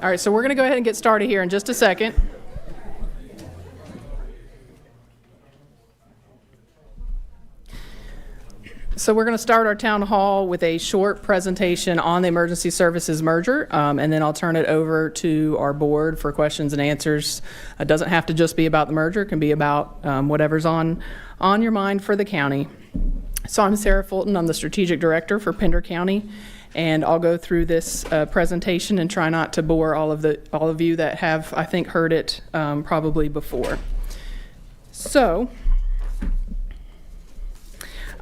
All right, so we're going to go ahead and get started here in just a second. So we're going to start our town hall with a short presentation on the emergency services merger, and then I'll turn it over to our board for questions and answers. It doesn't have to just be about the merger. It can be about whatever's on your mind for the county. So I'm Sarah Fulton. I'm the strategic director for Pender County, and I'll go through this presentation and try not to bore all of you that have, I think, heard it probably before. So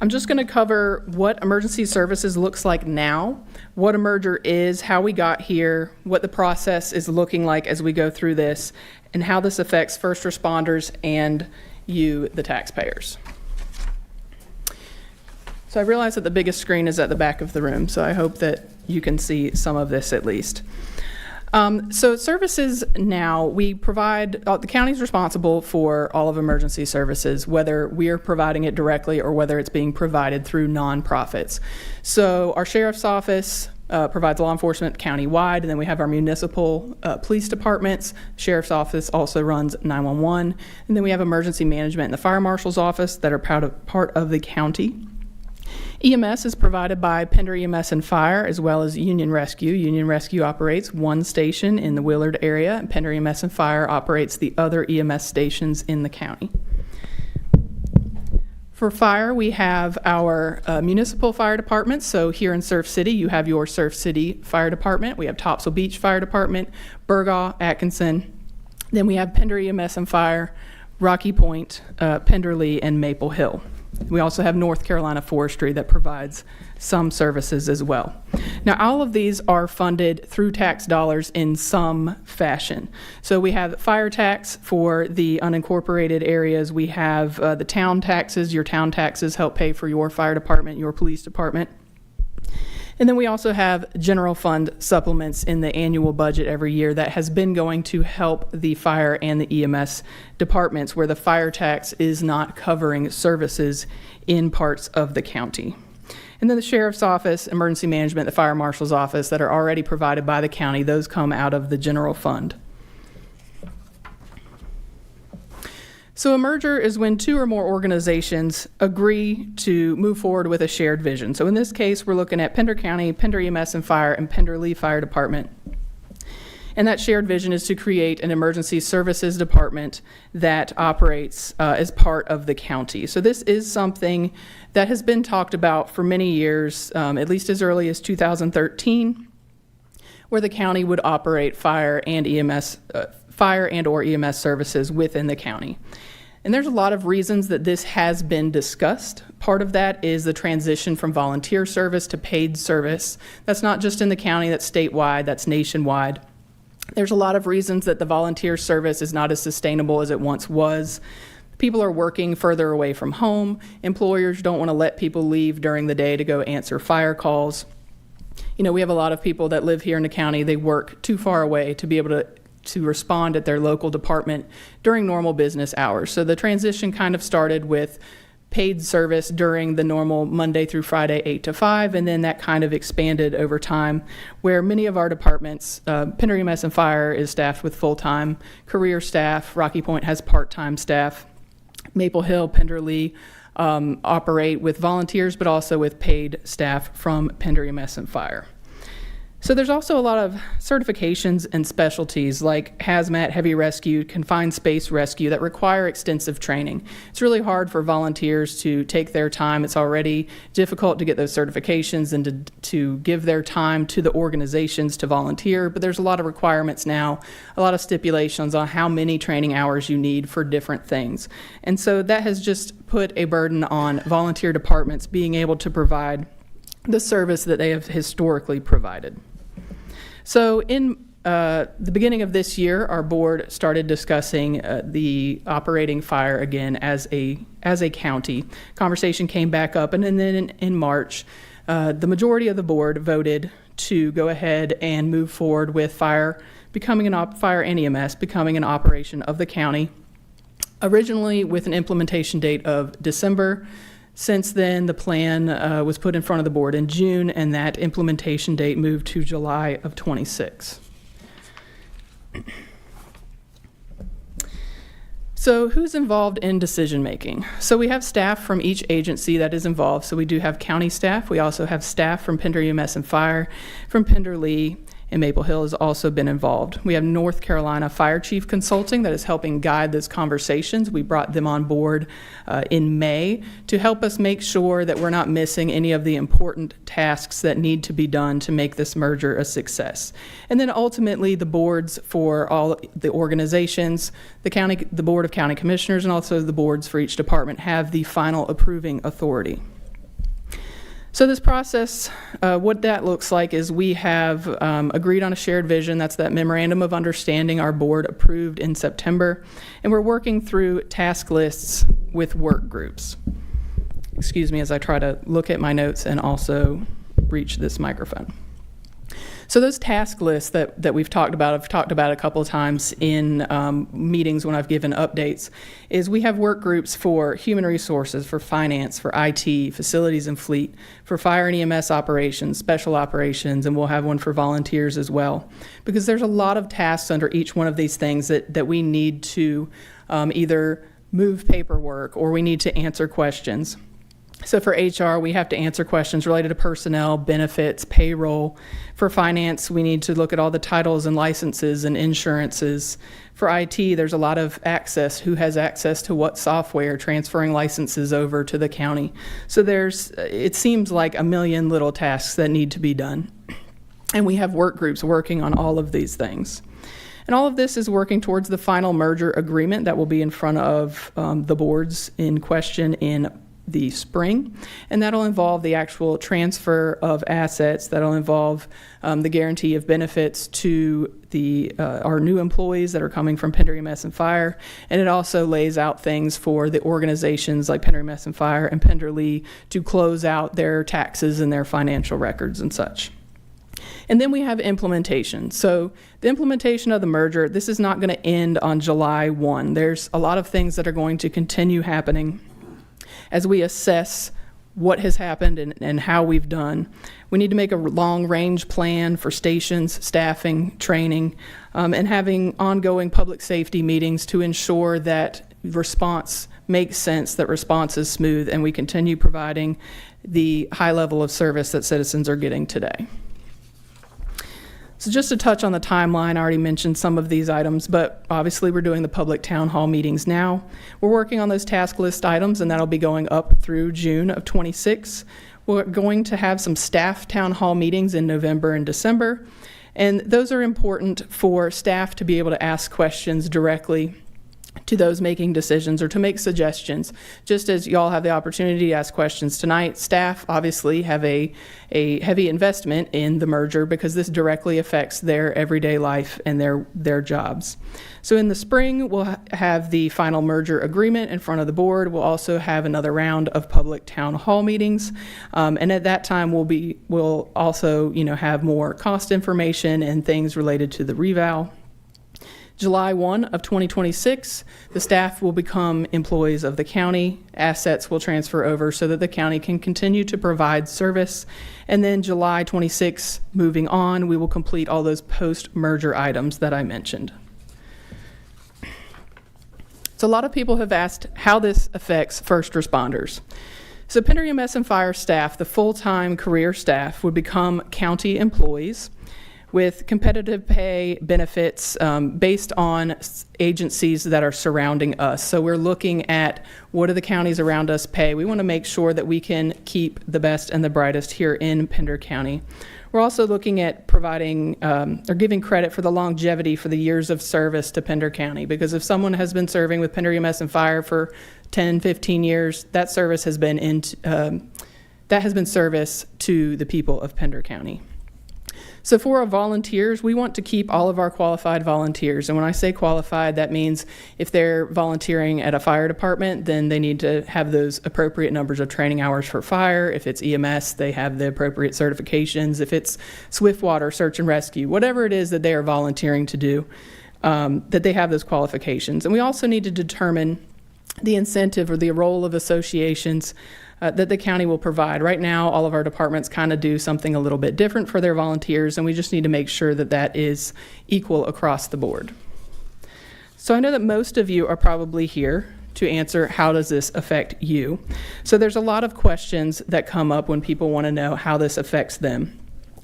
I'm just going to cover what emergency services looks like now, what a merger is, how we got here, what the process is looking like as we go through this, and how this affects first responders and you, the taxpayers. So I realize that the biggest screen is at the back of the room, so I hope that you can see some of this at least. So services now, we provide, the county's responsible for all of emergency services, whether we're providing it directly or whether it's being provided through nonprofits. So our sheriff's office provides law enforcement countywide, and then we have our municipal police departments. Sheriff's office also runs 911, and then we have emergency management and the fire marshal's office that are part of the county. EMS is provided by Pender EMS and Fire, as well as Union Rescue. Union Rescue operates one station in the Willard area, and Pender EMS and Fire operates the other EMS stations in the county. For fire, we have our municipal fire departments. So here in Surf City, you have your Surf City Fire Department. We have Topsail Beach Fire Department, Burgaw, Atkinson. Then we have Pender EMS and Fire, Rocky Point, Penderley, and Maple Hill. We also have North Carolina Forestry that provides some services as well. Now, all of these are funded through tax dollars in some fashion. So we have fire tax for the unincorporated areas. We have the town taxes. Your town taxes help pay for your fire department, your police department. And then we also have general fund supplements in the annual budget every year that has been going to help the fire and the EMS departments where the fire tax is not covering services in parts of the county. And then the sheriff's office, emergency management, the fire marshal's office that are already provided by the county, those come out of the general fund. So a merger is when two or more organizations agree to move forward with a shared vision. So in this case, we're looking at Pender County, Pender EMS and Fire, and Penderley Fire Department. And that shared vision is to create an emergency services department that operates as part of the county. So this is something that has been talked about for many years, at least as early as 2013, where the county would operate fire and or EMS services within the county. And there's a lot of reasons that this has been discussed. Part of that is the transition from volunteer service to paid service. That's not just in the county, that's statewide, that's nationwide. There's a lot of reasons that the volunteer service is not as sustainable as it once was. People are working further away from home. Employers don't want to let people leave during the day to go answer fire calls. You know, we have a lot of people that live here in the county, they work too far away to be able to respond at their local department during normal business hours. So the transition kind of started with paid service during the normal Monday through Friday 8 to 5, and then that kind of expanded over time where many of our departments, Pender EMS and Fire is staffed with full-time career staff, Rocky Point has part-time staff, Maple Hill, Penderley operate with volunteers but also with paid staff from Pender EMS and Fire. So there's also a lot of certifications and specialties like hazmat, heavy rescue, confined space rescue that require extensive training. It's really hard for volunteers to take their time. It's already difficult to get those certifications and to give their time to the organizations to volunteer, but there's a lot of requirements now, a lot of stipulations on how many training hours you need for different things. And so that has just put a burden on volunteer departments being able to provide the service that they have historically provided. So in the beginning of this year, our board started discussing the operating fire again as a county. Conversation came back up, and then in March, the majority of the board voted to go ahead and move forward with fire and EMS becoming an operation of the county, originally with an implementation date of December. Since then, the plan was put in front of the board in June, and that implementation date moved to July of 26. So who's involved in decision making? So we have staff from each agency that is involved. So we do have county staff. We also have staff from Pender EMS and Fire, from Pender Lee, and Maple Hill has also been involved. We have North Carolina Fire Chief Consulting that is helping guide those conversations. We brought them on board in May to help us make sure that we're not missing any of the important tasks that need to be done to make this merger a success. And then ultimately the boards for all the organizations, the Board of County Commissioners, and also the boards for each department have the final approving authority. So this process, what that looks like is we have agreed on a shared vision. That's that memorandum of understanding our board approved in September. And we're working through task lists with work groups. Excuse me as I try to look at my notes and also reach this microphone. So those task lists that we've talked about, I've talked about a couple of times in meetings when I've given updates, is we have work groups for human resources, for finance, for IT, facilities and fleet, for fire and EMS operations, special operations, and we'll have one for volunteers as well. Because there's a lot of tasks under each one of these things that we need to either move paperwork or we need to answer questions. So for HR, we have to answer questions related to personnel, benefits, payroll. For finance, we need to look at all the titles and licenses and insurances. For IT, there's a lot of access, who has access to what software, transferring licenses over to the county. So it seems like a million little tasks that need to be done. And we have work groups working on all of these things. And all of this is working towards the final merger agreement that will be in front of the boards in question in the spring, and that'll involve the actual transfer of assets. That'll involve the guarantee of benefits to our new employees that are coming from Pender EMS and Fire, and it also lays out things for the organizations like Pender EMS and Fire and Pender Lee to close out their taxes and their financial records and such. And then we have implementation. So the implementation of the merger, this is not going to end on July 1. There's a lot of things that are going to continue happening as we assess what has happened and how we've done. We need to make a long-range plan for stations, staffing, training, and having ongoing public safety meetings to ensure that response makes sense, that response is smooth, and we continue providing the high level of service that citizens are getting today. So just to touch on the timeline, I already mentioned some of these items, but obviously we're doing the public town hall meetings now. We're working on those task list items, and that'll be going up through June of 26. We're going to have some staff town hall meetings in November and December, and those are important for staff to be able to ask questions directly to those making decisions or to make suggestions. Just as y'all have the opportunity to ask questions tonight, staff obviously have a heavy investment in the merger because this directly affects their everyday life and their jobs. So in the spring, we'll have the final merger agreement in front of the board. We'll also have another round of public town hall meetings. And at that time, we'll also have more cost information and things related to the reval. July 1 of 2026, the staff will become employees of the county. Assets will transfer over so that the county can continue to provide service. And then July 26, moving on, we will complete all those post-merger items that I mentioned. So a lot of people have asked how this affects first responders. So Pender EMS and Fire staff, the full-time career staff, would become county employees with competitive pay benefits based on agencies that are surrounding us. So we're looking at what do the counties around us pay. We want to make sure that we can keep the best and the brightest here in Pender County. We're also looking at providing or giving credit for the longevity for the years of service to Pender County, because if someone has been serving with Pender EMS and Fire for 10, 15 years, that service has been service to the people of Pender County. So for our volunteers, we want to keep all of our qualified volunteers. And when I say qualified, that means if they're volunteering at a fire department, then they need to have those appropriate numbers of training hours for fire. If it's EMS, they have the appropriate certifications. If it's Swiftwater, search and rescue, whatever it is that they are volunteering to do, that they have those qualifications. And we also need to determine the incentive or the role of associations that the county will provide. Right now, all of our departments kind of do something a little bit different for their volunteers, and we just need to make sure that that is equal across the board. So I know that most of you are probably here to answer, how does this affect you? So there's a lot of questions that come up when people want to know how this affects them.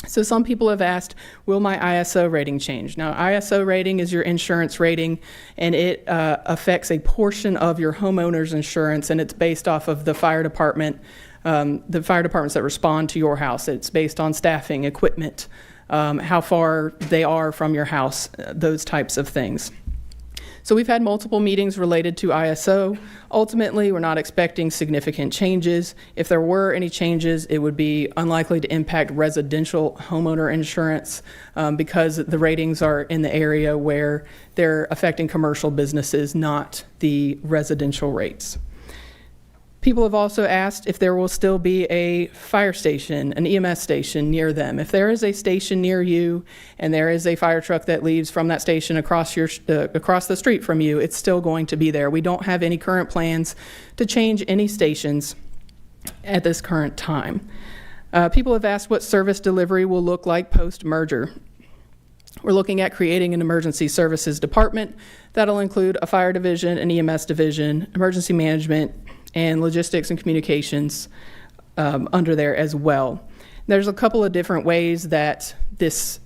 So some people have asked, will my ISO rating change? Now, ISO rating is your insurance rating, and it affects a portion of your homeowner's insurance, and it's based off of the fire departments that respond to your house. It's based on staffing, equipment, how far they are from your house, those types of things. So we've had multiple meetings related to ISO. Ultimately, we're not expecting significant changes. If there were any changes, it would be unlikely to impact residential homeowner insurance because the ratings are in the area where they're affecting commercial businesses, not the residential rates. People have also asked if there will still be a fire station, an EMS station near them. If there is a station near you and there is a fire truck that leaves from that station across the street from you, it's still going to be there. We don't have any current plans to change any stations at this current time. People have asked what service delivery will look like post-merger. We're looking at creating an emergency services department that'll include a fire division, an EMS division, emergency management, and logistics and communications under there as well. There's a couple of different ways that this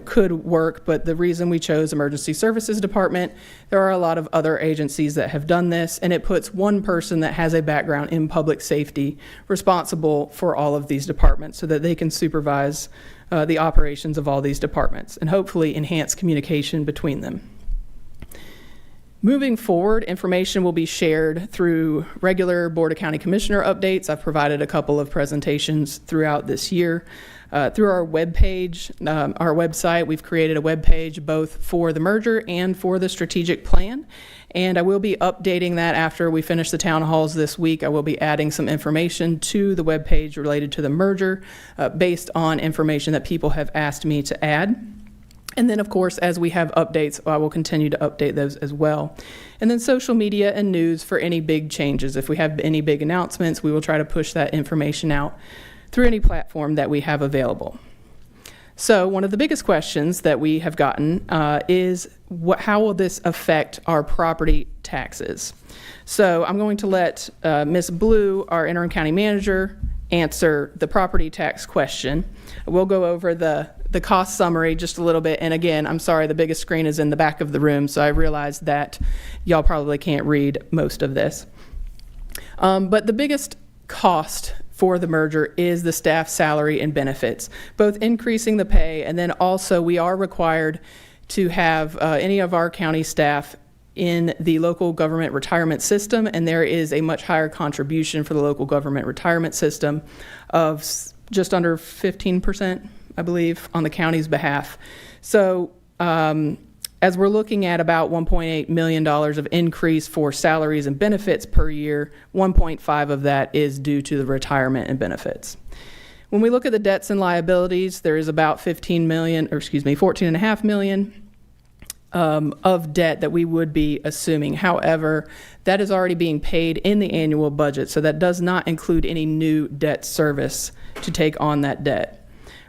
could work, but the reason we chose Emergency Services Department, there are a lot of other agencies that have done this, and it puts one person that has a background in public safety responsible for all of these departments so that they can supervise the operations of all these departments and hopefully enhance communication between them. Moving forward, information will be shared through regular Board of County Commissioner updates. I've provided a couple of presentations throughout this year. Through our webpage, our website, we've created a webpage both for the merger and for the strategic plan. And I will be updating that after we finish the town halls this week. I will be adding some information to the webpage related to the merger based on information that people have asked me to add. And then, of course, as we have updates, I will continue to update those as well. And then social media and news for any big changes. If we have any big announcements, we will try to push that information out through any platform that we have available. So one of the biggest questions that we have gotten is how will this affect our property taxes? So I'm going to let Ms. Blue, our interim county manager, answer the property tax question. We'll go over the cost summary just a little bit. And again, I'm sorry, the biggest screen is in the back of the room, so I realize that y'all probably can't read most of this. But the biggest cost for the merger is the staff salary and benefits, both increasing the pay, and then also we are required to have any of our county staff in the local government retirement system, and there is a much higher contribution for the local government retirement system of just under 15%, I believe, on the county's behalf. So as we're looking at about $1.8 million of increase for salaries and benefits per year, 1.5 of that is due to the retirement and benefits. When we look at the debts and liabilities, there is about $14.5 million of debt that we would be assuming. However, that is already being paid in the annual budget, so that does not include any new debt service to take on that debt.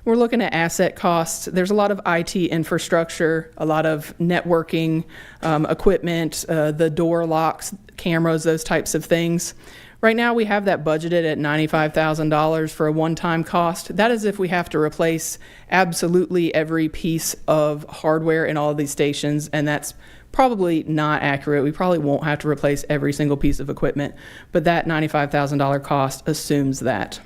We're looking at asset costs. There's a lot of IT infrastructure, a lot of networking equipment, the door locks, cameras, those types of things. Right now we have that budgeted at $95,000 for a one-time cost. That is if we have to replace absolutely every piece of hardware in all of these stations, and that's probably not accurate. We probably won't have to replace every single piece of equipment, but that $95,000 cost assumes that.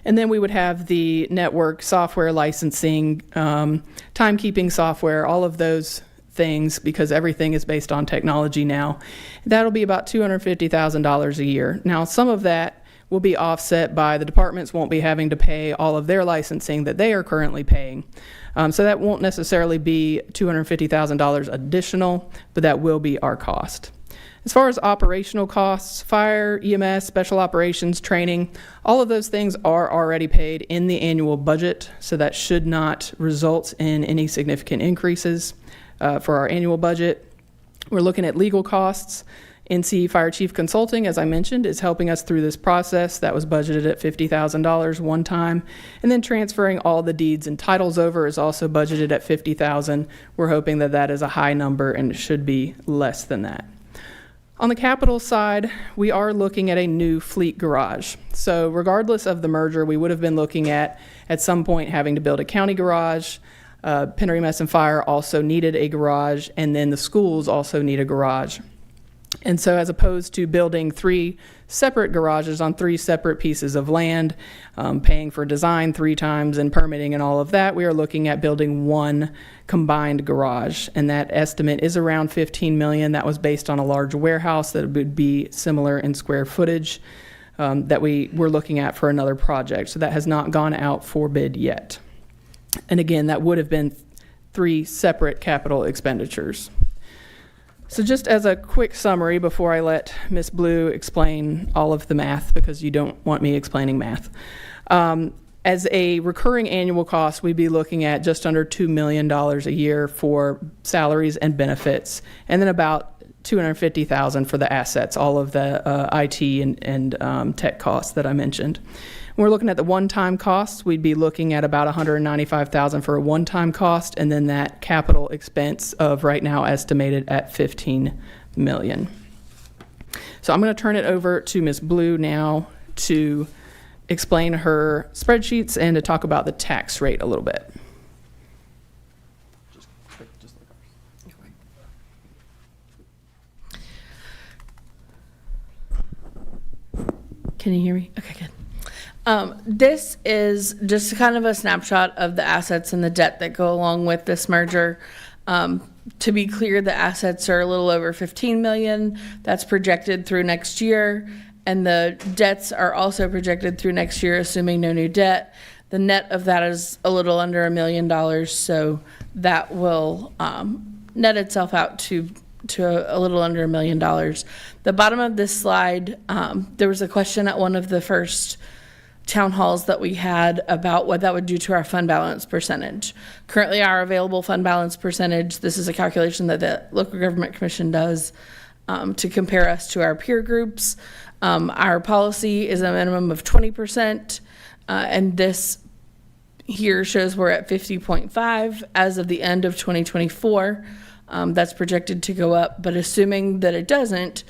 And then we would have the network software licensing, timekeeping software, all of those things, because everything is based on technology now. That'll be about $250,000 a year. Now, some of that will be offset by the departments won't be having to pay all of their licensing that they are currently paying. So that won't necessarily be $250,000 additional, but that will be our cost. As far as operational costs, fire, EMS, special operations, training, all of those things are already paid in the annual budget, so that should not result in any significant increases for our annual budget. We're looking at legal costs NC Fire Chief Consulting, as I mentioned, is helping us through this process. That was budgeted at $50,000 one time. And then transferring all the deeds and titles over is also budgeted at $50,000. We're hoping that that is a high number and it should be less than that. On the capital side, we are looking at a new fleet garage. So regardless of the merger, we would have been looking at some point having to build a county garage. Pender EMS and Fire also needed a garage, and then the schools also need a garage. And so as opposed to building 3 separate garages on 3 separate pieces of land, paying for design 3 times and permitting and all of that, we are looking at building 1 combined garage. And that estimate is around $15 million. That was based on a large warehouse that would be similar in square footage that we were looking at for another project. So that has not gone out for bid yet. And again, that would have been 3 separate capital expenditures. So just as a quick summary before I let Ms. Blue explain all of the math, because you don't want me explaining math. As a recurring annual cost, we'd be looking at just under $2 million a year for salaries and benefits, and then about $250,000 for the assets, all of the IT and tech costs that I mentioned. When we're looking at the one-time costs, we'd be looking at about $195,000 for a one-time cost, and then that capital expense of right now estimated at $15 million. So I'm going to turn it over to Ms. Blue now to explain her spreadsheets and to talk about the tax rate a little bit. Can you hear me? Okay, good. This is just kind of a snapshot of the assets and the debt that go along with this merger. To be clear, the assets are a little over $15 million. That's projected through next year. And the debts are also projected through next year, assuming no new debt. The net of that is a little under $1 million. So that will net itself out to a little under $1 million. The bottom of this slide, there was a question at one of the first town halls that we had about what that would do to our fund balance percentage. Currently, our available fund balance percentage, this is a calculation that the Local Government Commission does to compare us to our peer groups. Our policy is a minimum of 20%, and this here shows we're at 50.5 as of the end of 2024. That's projected to go up, but assuming that it doesn't,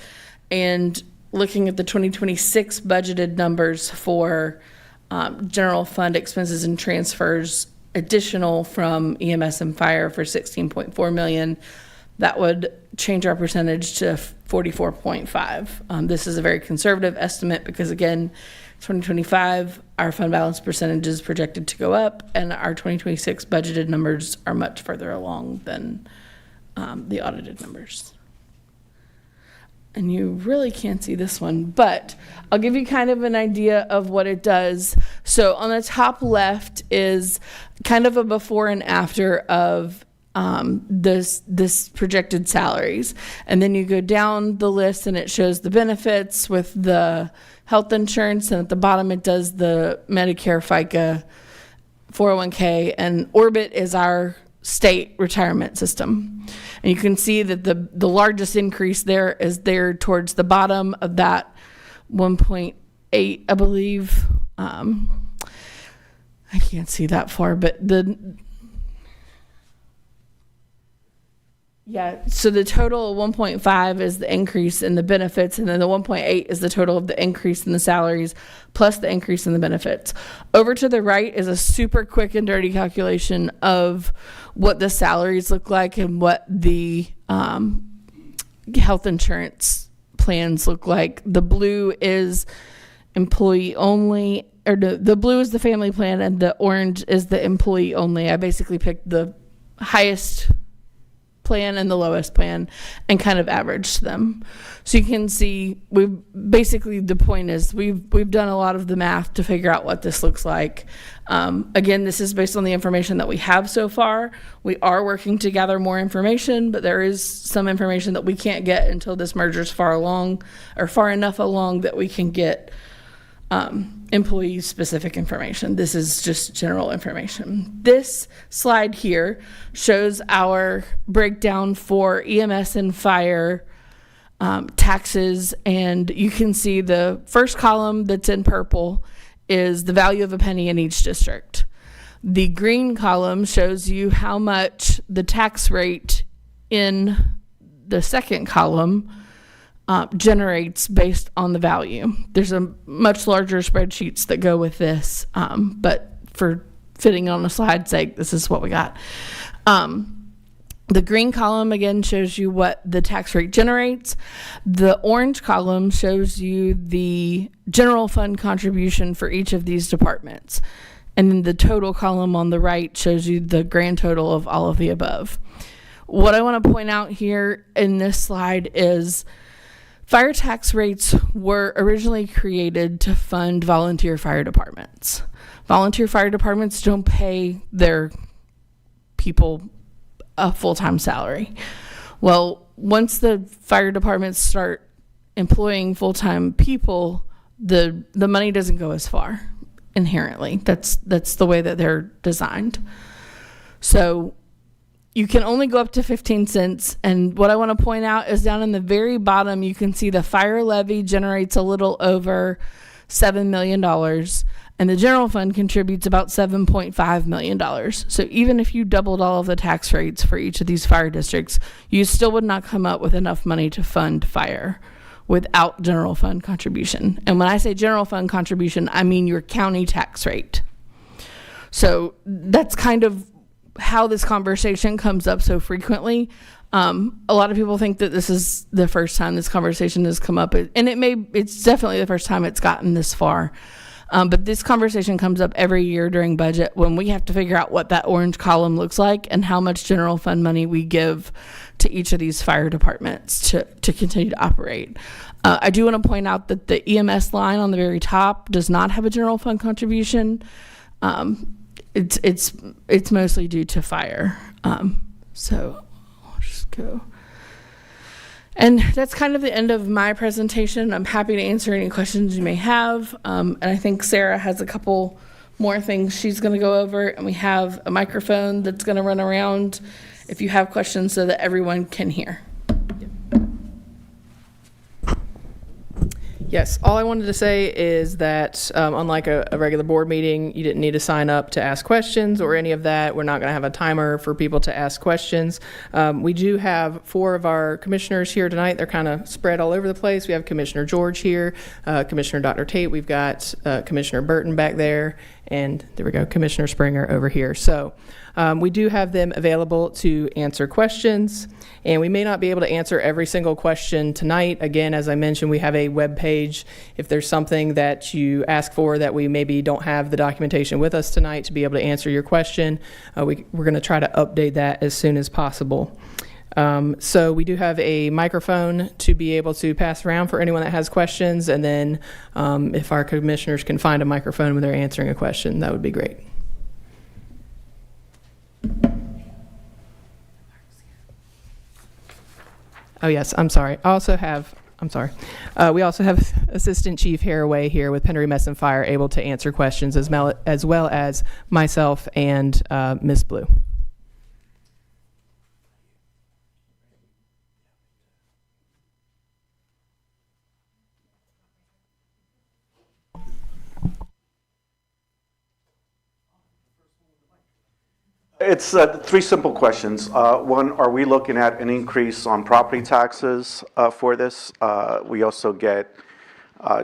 and looking at the 2026 budgeted numbers for general fund expenses and transfers additional from EMS and Fire for $16.4 million, that would change our percentage to 44.5. This is a very conservative estimate because, again, 2025, our fund balance percentage is projected to go up, and our 2026 budgeted numbers are much further along than the audited numbers. And you really can't see this one, but I'll give you kind of an idea of what it does. So on the top left is kind of a before and after of this projected salaries. And then you go down the list and it shows the benefits with the health insurance, and at the bottom it does the Medicare, FICA, 401k, and Orbit is our state retirement system. And you can see that the largest increase there is there towards the bottom of that 1.8, I believe. I can't see that far, but so the total of 1.5 is the increase in the benefits, and then the 1.8 is the total of the increase in the salaries plus the increase in the benefits. Over to the right is a super quick and dirty calculation of what the salaries look like and what the health insurance plans look like. The blue is employee only, or the blue is the family plan, and the orange is the employee only. I basically picked the highest plan and the lowest plan and kind of averaged them. So you can see the point is we've done a lot of the math to figure out what this looks like. Again, this is based on the information that we have so far. We are working to gather more information, but there is some information that we can't get until this merger is far enough along that we can get employee specific information. This is just general information. This slide here shows our breakdown for EMS and Fire taxes, and you can see the first column that's in purple is the value of a penny in each district. The green column shows you how much the tax rate in the second column generates based on the value. There's a much larger spreadsheets that go with this, but for fitting on a slide's sake, this is what we got. The green column again shows you what the tax rate generates. The orange column shows you the general fund contribution for each of these departments. And then the total column on the right shows you the grand total of all of the above. What I want to point out here in this slide is fire tax rates were originally created to fund volunteer fire departments. Volunteer fire departments don't pay their people a full-time salary. Well, once the fire departments start employing full-time people, the money doesn't go as far inherently. That's the way that they're designed. So you can only go up to 15 cents. And what I want to point out is down in the very bottom, you can see the fire levy generates a little over $7 million. And the general fund contributes about $7.5 million. So even if you doubled all of the tax rates for each of these fire districts, you still would not come up with enough money to fund fire without general fund contribution. And when I say general fund contribution, I mean your county tax rate. So that's kind of how this conversation comes up so frequently. A lot of people think that this is the first time this conversation has come up, and it's definitely the first time it's gotten this far. But this conversation comes up every year during budget when we have to figure out what that orange column looks like and how much general fund money we give to each of these fire departments to continue to operate. I do want to point out that the EMS line on the very top does not have a general fund contribution. It's mostly due to fire. So I'll just go. And that's kind of the end of my presentation. I'm happy to answer any questions you may have. And I think Sarah has a couple more things she's going to go over. And we have a microphone that's going to run around if you have questions so that everyone can hear. Yes, all I wanted to say is that unlike a regular board meeting, you didn't need to sign up to ask questions or any of that. We're not going to have a timer for people to ask questions. We do have 4 of our commissioners here tonight. They're kind of spread all over the place. We have Commissioner George here, Commissioner Dr. Tate. We've got Commissioner Burton back there, and there we go, Commissioner Springer over here. So we do have them available to answer questions, and we may not be able to answer every single question tonight. Again, as I mentioned, we have a web page. If there's something that you ask for that we maybe don't have the documentation with us tonight to be able to answer your question, we're going to try to update that as soon as possible. So we do have a microphone to be able to pass around for anyone that has questions, and then if our commissioners can find a microphone when they're answering a question, that would be great. Oh, yes, I'm sorry. We also have Assistant Chief Haraway here with Pender EMS and Fire able to answer questions as well as myself and Ms. Blue. It's 3 simple questions. One, are we looking at an increase on property taxes for this? We also get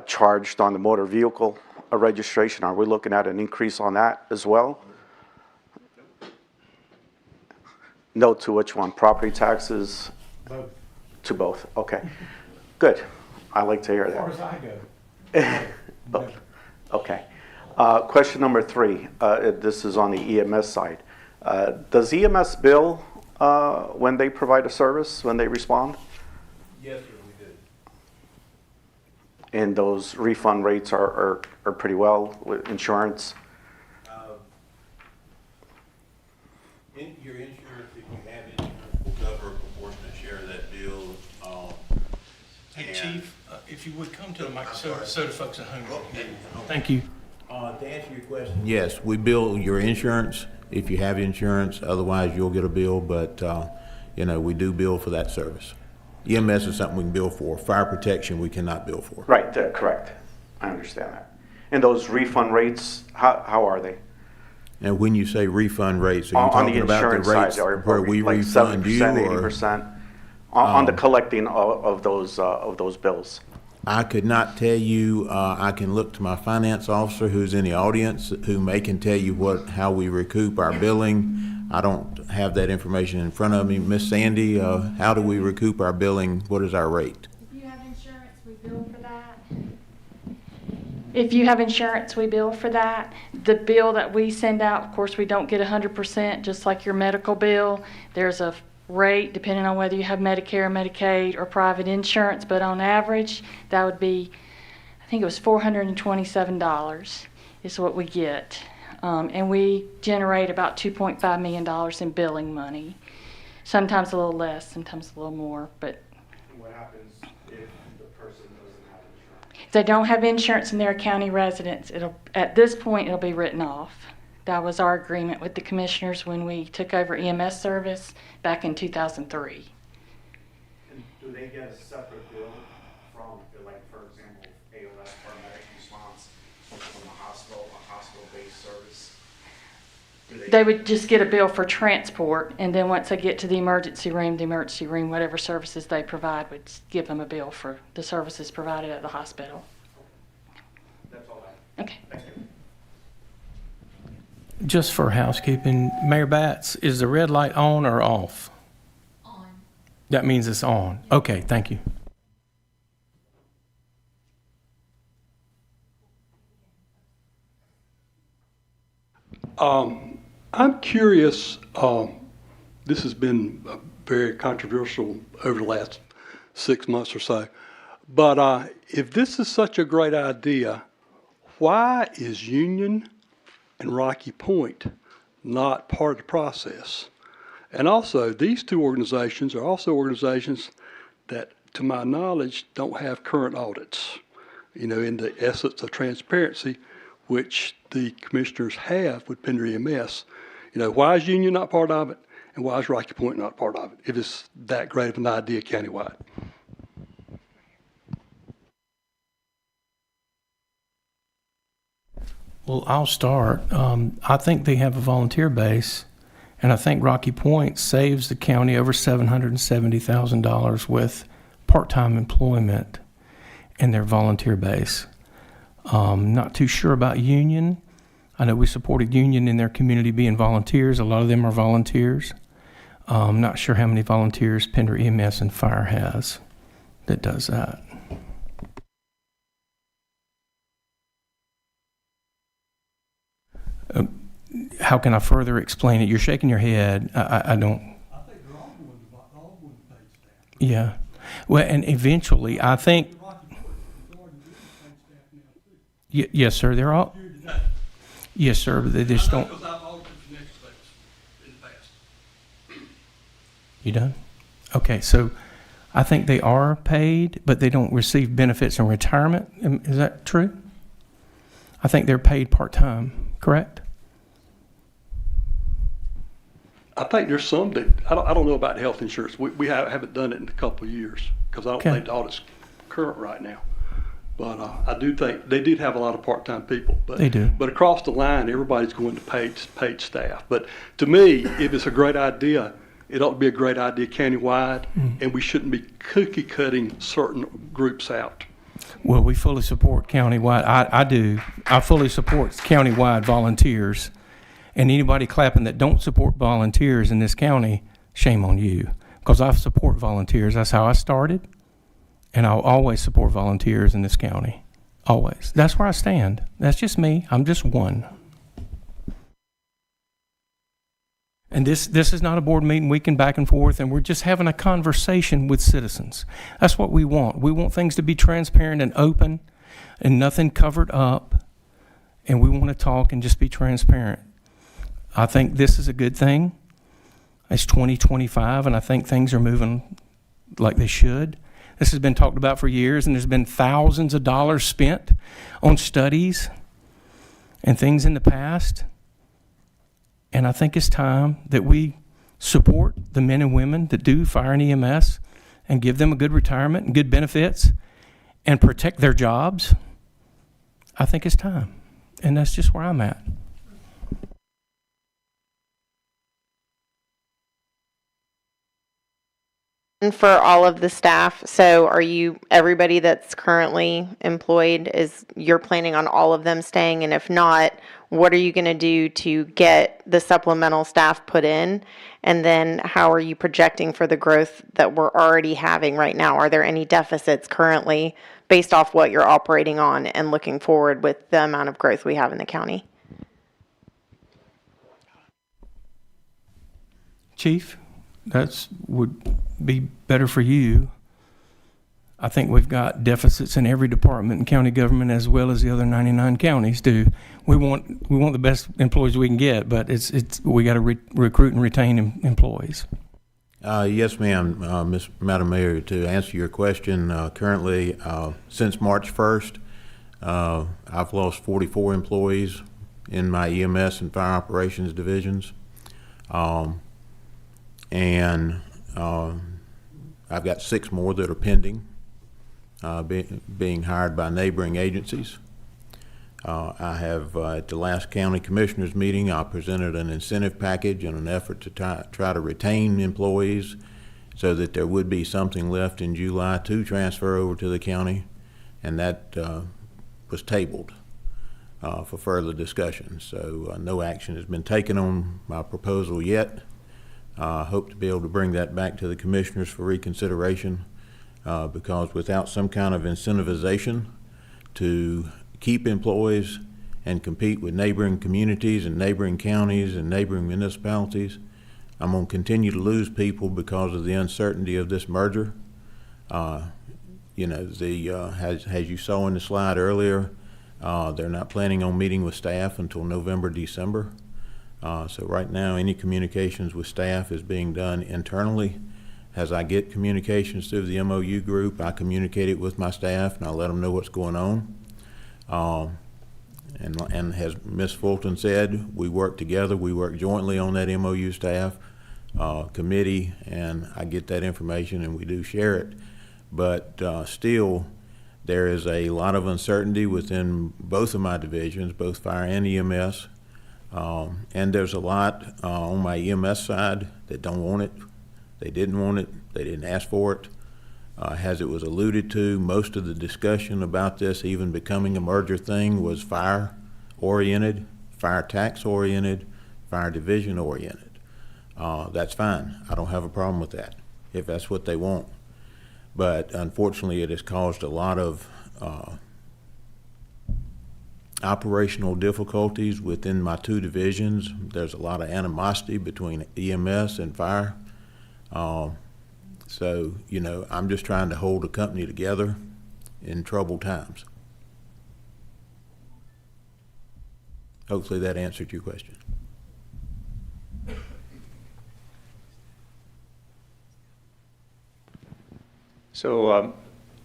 charged on the motor vehicle registration. Are we looking at an increase on that as well? No to which one? Property taxes? Both. To both. Okay. Good. I like to hear that. As far as I go. Both. Okay. Question number 3. This is on the EMS side. Does EMS bill when they provide a service, when they respond? Yes, sir, we do. And those refund rates are pretty well with insurance? Your insurance, if you have insurance, will cover a proportionate share of that bill. Hey, And- Chief, if you would come to the mic so the folks at home can hear you. Thank you. To answer your question. Yes, we bill your insurance if you have insurance, otherwise you'll get a bill, but, we do bill for that service. EMS is something we can bill for. Fire protection, we cannot bill for. Right, correct. I understand that. And those refund rates, how are they? And when you say refund rates, are you On the talking about the insurance rates side, where we like refund you 70%, or? 80%? On the collecting of those bills? I could not tell you. I can look to my finance officer who's in the audience who can tell you how we recoup our billing. I don't have that information in front of me. Miss Sandy, how do we recoup our billing? What is our rate? If you have insurance, we bill for that. If you have insurance, we bill for that. The bill that we send out, of course, we don't get 100%, just like your medical bill. There's a rate depending on whether you have Medicare, Medicaid, or private insurance, but on average, that would be, I think it was $427 is what we get. And we generate about $2.5 million in billing money. Sometimes a little less, sometimes a little more, but What happens if the person doesn't have insurance? if they don't have insurance and they're a county resident, at this point, it'll be written off. That was our agreement with the commissioners when we took over EMS service back in 2003. And do they get a separate bill from, like, for example, ALS, paramedic response, from the hospital, a hospital-based service? They would just get a bill for transport, and then once they get to the emergency room, whatever services they provide would give them a bill for the services provided at the hospital. That's all I have. Okay. Thank you. Just for housekeeping, Mayor Batts, is the red light on or off? On. That means it's on. Okay, thank you. I'm curious, this has been very controversial over the last 6 months or so, but if this is such a great idea, why is Union and Rocky Point not part of the process? And also, these two organizations are also organizations that, to my knowledge, don't have current audits, in the essence of transparency, which the commissioners have with Pender EMS. Why is Union not part of it, and why is Rocky Point not part of it, if it's that great of an idea countywide? Well, I'll start. I think they have a volunteer base, and I think Rocky Point saves the county over $770,000 with part-time employment in their volunteer base. Not too sure about Union. I know we supported Union in their community being volunteers. A lot of them are volunteers. Not sure how many volunteers Pender EMS and Fire has that does that. How can I further explain it? You're shaking your head. I don't. I think they're all going to paid staff. Yeah. Well, and eventually, I think. Yes, sir. They're all. Yes, sir. But they just don't. Because I've audited the next place in the past. You done? Okay. So, I think they are paid, but they don't receive benefits in retirement. Is that true? I think they're paid part-time. Correct? I think there's some that, I don't know about health insurance. We haven't done it in a couple of years because I don't Okay. think the audit's current right now. But I do think they did have a lot of part-time people. But, They do. But across the line, everybody's going to paid staff. But to me, if it's a great idea, it ought to be a great idea countywide, and we shouldn't be cookie cutting certain groups out. Well, we fully support countywide. I do. I fully support countywide volunteers. And anybody clapping that don't support volunteers in this county, shame on you. Because I support volunteers. That's how I started. And I'll always support volunteers in this county. Always. That's where I stand. That's just me. I'm just one. And this is not a board meeting. We can back and forth, and we're just having a conversation with citizens. That's what we want. We want things to be transparent and open and nothing covered up. And we want to talk and just be transparent. I think this is a good thing. It's 2025, and I think things are moving like they should. This has been talked about for years, and there's been thousands of dollars spent on studies and things in the past. And I think it's time that we support the men and women that do fire and EMS and give them a good retirement and good benefits and protect their jobs, I think it's time. And that's just where I'm at. For all of the staff, so are you, everybody that's currently employed, you're planning on all of them staying? And if not, what are you going to do to get the supplemental staff put in? And then how are you projecting for the growth that we're already having right now? Are there any deficits currently based off what you're operating on and looking forward with the amount of growth we have in the county? Chief, that would be better for you. I think we've got deficits in every department in county government as well as the other 99 counties do. We want the best employees we can get, but we got to recruit and retain employees. Yes, ma'am, Madam Mayor, to answer your question, currently, since March 1st, I've lost 44 employees in my EMS and fire operations divisions. And I've got 6 more that are pending, being hired by neighboring agencies. I have, at the last county commissioners meeting, I presented an incentive package in an effort to try to retain employees so that there would be something left in July to transfer over to the county, and that was tabled for further discussion. So no action has been taken on my proposal yet. I hope to be able to bring that back to the commissioners for reconsideration because without some kind of incentivization to keep employees and compete with neighboring communities and neighboring counties and neighboring municipalities, I'm going to continue to lose people because of the uncertainty of this merger. You know, as you saw in the slide earlier, they're not planning on meeting with staff until November, December. So right now, any communications with staff is being done internally. As I get communications through the MOU group, I communicate it with my staff and I let them know what's going on. And as Ms. Fulton said, we work together, we work jointly on that MOU staff committee, and I get that information and we do share it. But still, there is a lot of uncertainty within both of my divisions, both fire and EMS. And there's a lot on my EMS side that don't want it. They didn't want it. They didn't ask for it. As it was alluded to, most of the discussion about this even becoming a merger thing was fire-oriented, fire tax-oriented, fire division-oriented. That's fine. I don't have a problem with that, if that's what they want. But unfortunately, it has caused a lot of operational difficulties within my 2 divisions. There's a lot of animosity between EMS and fire. So, you know, I'm just trying to hold the company together in troubled times. Hopefully that answered your question. So,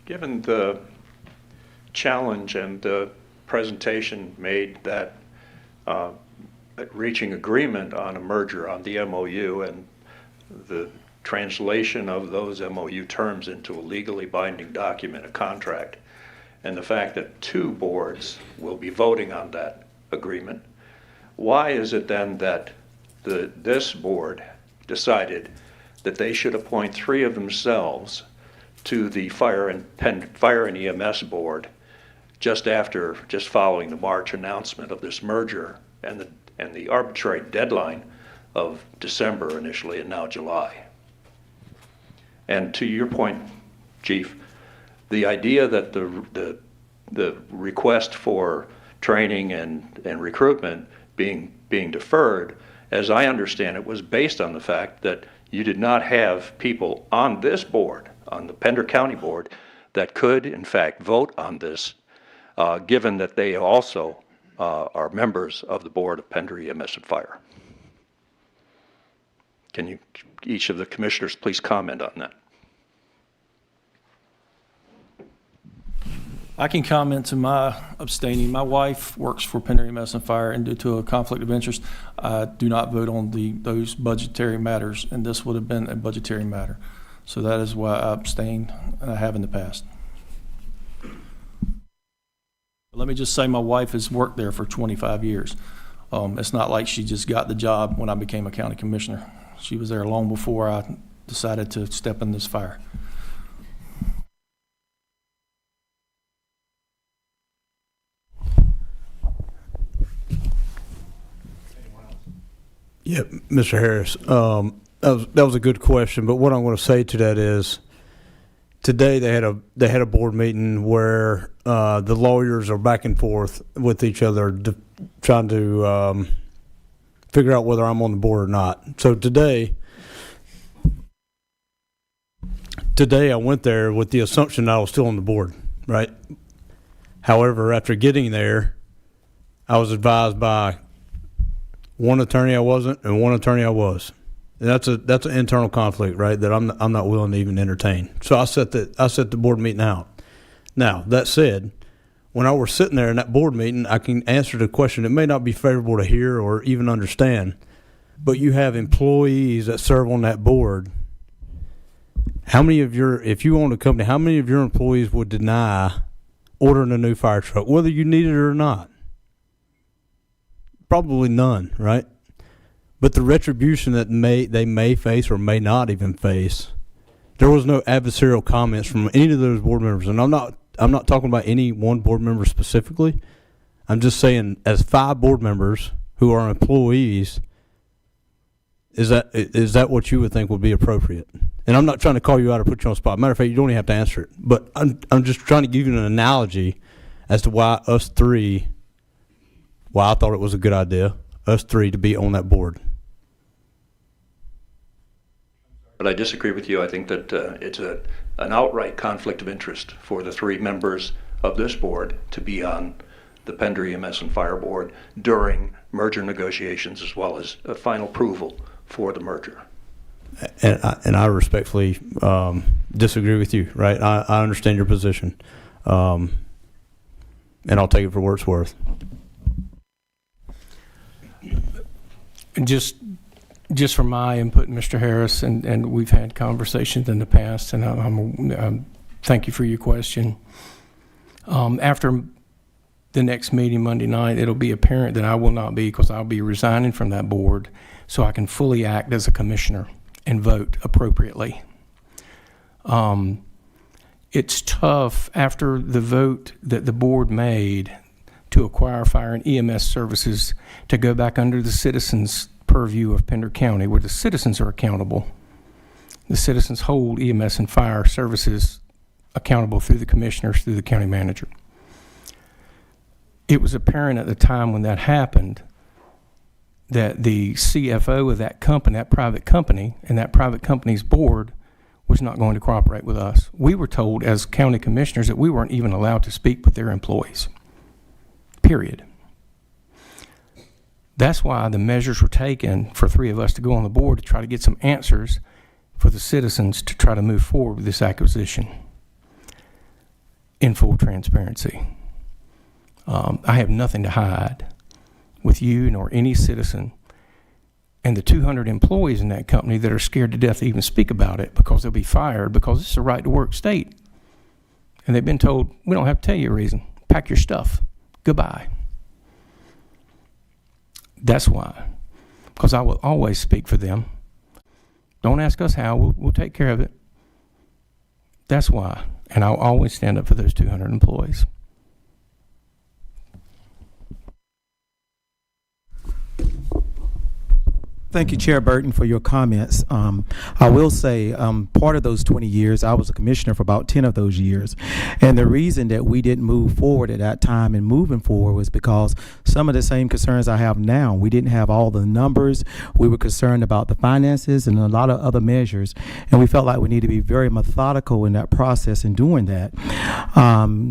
given the challenge and the presentation made that reaching agreement on a merger on the MOU and the translation of those MOU terms into a legally binding document, a contract, and the fact that 2 boards will be voting on that agreement, why is it then that this board decided that they should appoint 3 of themselves to the fire and EMS board just following the March announcement of this merger and the arbitrary deadline of December initially and now July? And to your point, Chief, the idea that the request for training and recruitment being deferred, as I understand it, was based on the fact that you did not have people on this board, on the Pender County Board, that could, in fact, vote on this, given that they also are members of the board of Pender EMS and Fire. Can you, each of the commissioners, please comment on that? I can comment to my abstaining. My wife works for Pender EMS and Fire, and due to a conflict of interest, I do not vote on those budgetary matters, and this would have been a budgetary matter. So that is why I abstained, and I have in the past. Let me just say my wife has worked there for 25 years. It's not like she just got the job when I became a county commissioner. She was there long before I decided to step in this fire. Yeah, Mr. Harris, that was a good question, but what I'm going to say to that is, today they had a board meeting where the lawyers are back and forth with each other, trying to figure out whether I'm on the board or not. So today I went there with the assumption that I was still on the board, right? However, after getting there, I was advised by one attorney I wasn't, and one attorney I was. And that's an internal conflict, right? That I'm not willing to even entertain. So I set the board meeting out. Now that said, when I was sitting there in that board meeting, I can answer the question. It may not be favorable to hear or even understand, but you have employees that serve on that board. If you own a company, how many of your employees would deny ordering a new fire truck, whether you need it or not? Probably none, right? But the retribution that they may face or may not even face, there was no adversarial comments from any of those board members. And I'm not talking about any one board member specifically. I'm just saying, as 5 board members who are employees, is that what you would think would be appropriate? And I'm not trying to call you out or put you on the spot. Matter of fact, you don't even have to answer it. But I'm just trying to give you an analogy as to why I thought it was a good idea, us 3 to be on that board. But I disagree with you. I think that it's an outright conflict of interest for the 3 members of this board to be on the Pender EMS and Fire Board during merger negotiations, as well as a final approval for the merger. And I respectfully disagree with you, right? I understand your position, and I'll take it for what it's worth. Just from my input, Mr. Harris, and we've had conversations in the past, and I'm thank you for your question. After the next meeting Monday night, it'll be apparent that I will not be, because I'll be resigning from that board, so I can fully act as a commissioner and vote appropriately. It's tough after the vote that the board made to acquire fire and EMS services to go back under the citizens' purview of Pender County, where the citizens are accountable. The citizens hold EMS and fire services accountable through the commissioners, through the county manager. It was apparent at the time when that happened that the CFO of that company, that private company, and that private company's board was not going to cooperate with us. We were told as county commissioners that we weren't even allowed to speak with their employees. Period. That's why the measures were taken for 3 of us to go on the board to try to get some answers for the citizens to try to move forward with this acquisition in full transparency. I have nothing to hide with you nor any citizen, and the 200 employees in that company that are scared to death to even speak about it because they'll be fired, because it's a right to work state. And they've been told, we don't have to tell you a reason. Pack your stuff. Goodbye. That's why. Because I will always speak for them. Don't ask us how. We'll take care of it. That's why. And I'll always stand up for those 200 employees. Thank you, Chair Burton, for your comments. I will say, part of those 20 years, I was a commissioner for about 10 of those years. And the reason that we didn't move forward at that time and moving forward was because some of the same concerns I have now. We didn't have all the numbers. We were concerned about the finances and a lot of other measures. And we felt like we need to be very methodical in that process in doing that.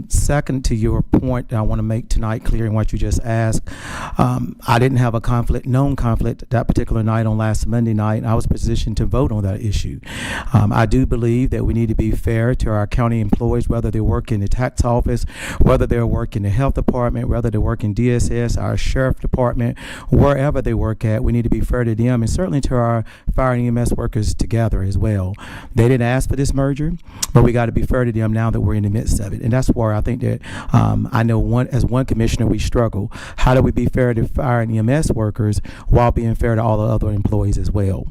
Second, to your point that I want to make tonight clear in what you just asked, I didn't have a known conflict that particular night night on last Monday night, and I was positioned to vote on that issue. I do believe that we need to be fair to our county employees, whether they work in the tax office, whether they work in the health department, whether they work in DSS, our sheriff department, wherever they work at. We need to be fair to them, and certainly to our fire and EMS workers together as well. They didn't ask for this merger, but we got to be fair to them now that we're in the midst of it. And that's where I think that I know as one commissioner, we struggle. How do we be fair to fire and EMS workers while being fair to all the other employees as well?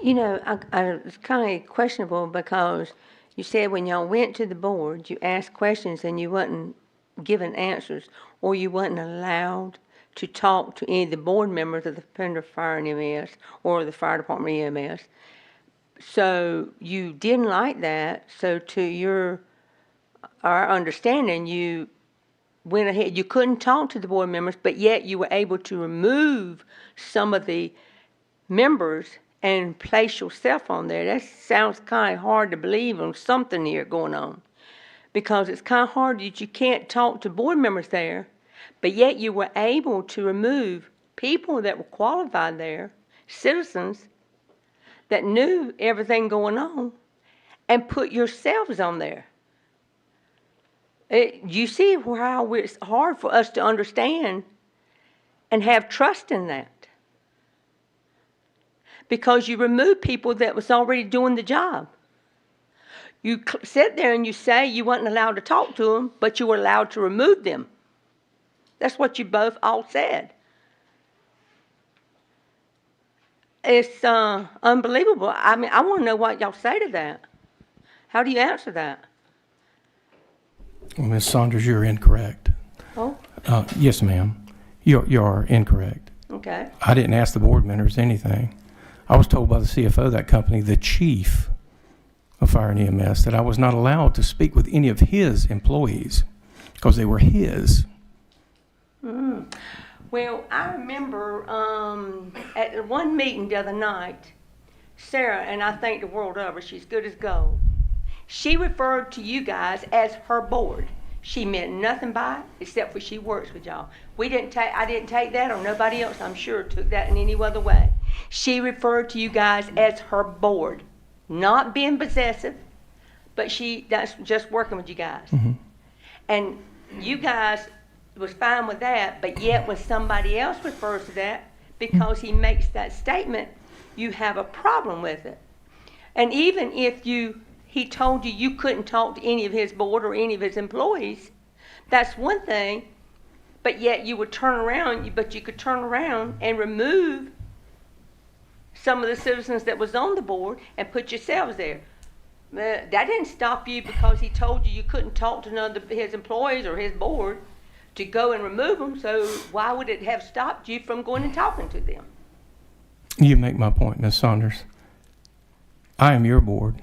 You know, it's kind of questionable because you said when y'all went to the board, you asked questions and you wasn't given answers, or you wasn't allowed to talk to any of the board members of the Pender Fire and EMS or the fire department EMS. So you didn't like that. So to our understanding, you went ahead. You couldn't talk to the board members, but yet you were able to remove some of the members and place yourself on there. That sounds kind of hard to believe on something here going on, because it's kind of hard that you can't talk to board members there, but yet you were able to remove people that were qualified there, citizens that knew everything going on, and put yourselves on there. You see how it's hard for us to understand and have trust in that, because you remove people that was already doing the job. You sit there and you say you weren't allowed to talk to them, but you were allowed to remove them. That's what you both all said. It's unbelievable. I mean, I want to know what y'all say to that. How do you answer that? Well, Ms. Saunders, you're incorrect. Oh, Yes, ma'am. You are incorrect. okay. I didn't ask the board members anything. I was told by the CFO of that company, the chief of fire and EMS, that I was not allowed to speak with any of his employees because they were his. Well, I remember at one meeting the other night, Sarah, and I think the world of her, she's good as gold. She referred to you guys as her board. She meant nothing by it except for she works with y'all. I didn't take that, or nobody else, I'm sure, took that in any other way. She referred to you guys as her board, not being possessive, but that's just working with you guys. Mm-hmm. And you guys was fine with that, but yet when somebody else refers to that, because he makes that statement, you have a problem with it. And even if he told you you couldn't talk to any of his board or any of his employees, that's one thing, but yet you would turn around, you could turn around and remove some of the citizens that was on the board and put yourselves there. That didn't stop you because he told you couldn't talk to none of his employees or his board to go and remove them, so why would it have stopped you from going and talking to them? You make my point, Ms. Saunders. I am your board,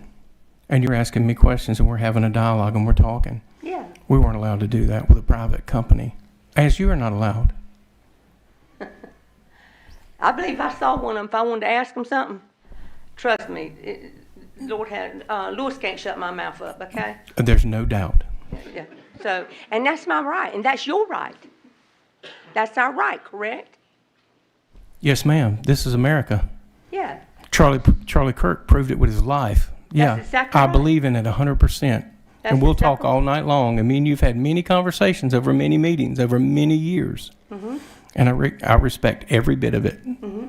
and you're asking me questions, and we're having a dialogue, and we're talking. Yeah. We weren't allowed to do that with a private company, as you are not allowed. I believe I saw one of them. If I wanted to ask them something, trust me, Lewis can't shut my mouth up, okay? There's no doubt. Yeah. So, and that's my right, and that's your right. That's our right, correct? Yes, ma'am. This is America. Yeah. Charlie Kirk proved it with his life. Yeah, exactly I right. believe in it 100%. And we'll talk exactly all night long. I mean, you've had many conversations over many meetings, over many years. Mm-hmm. And I respect every bit of it. Mm-hmm.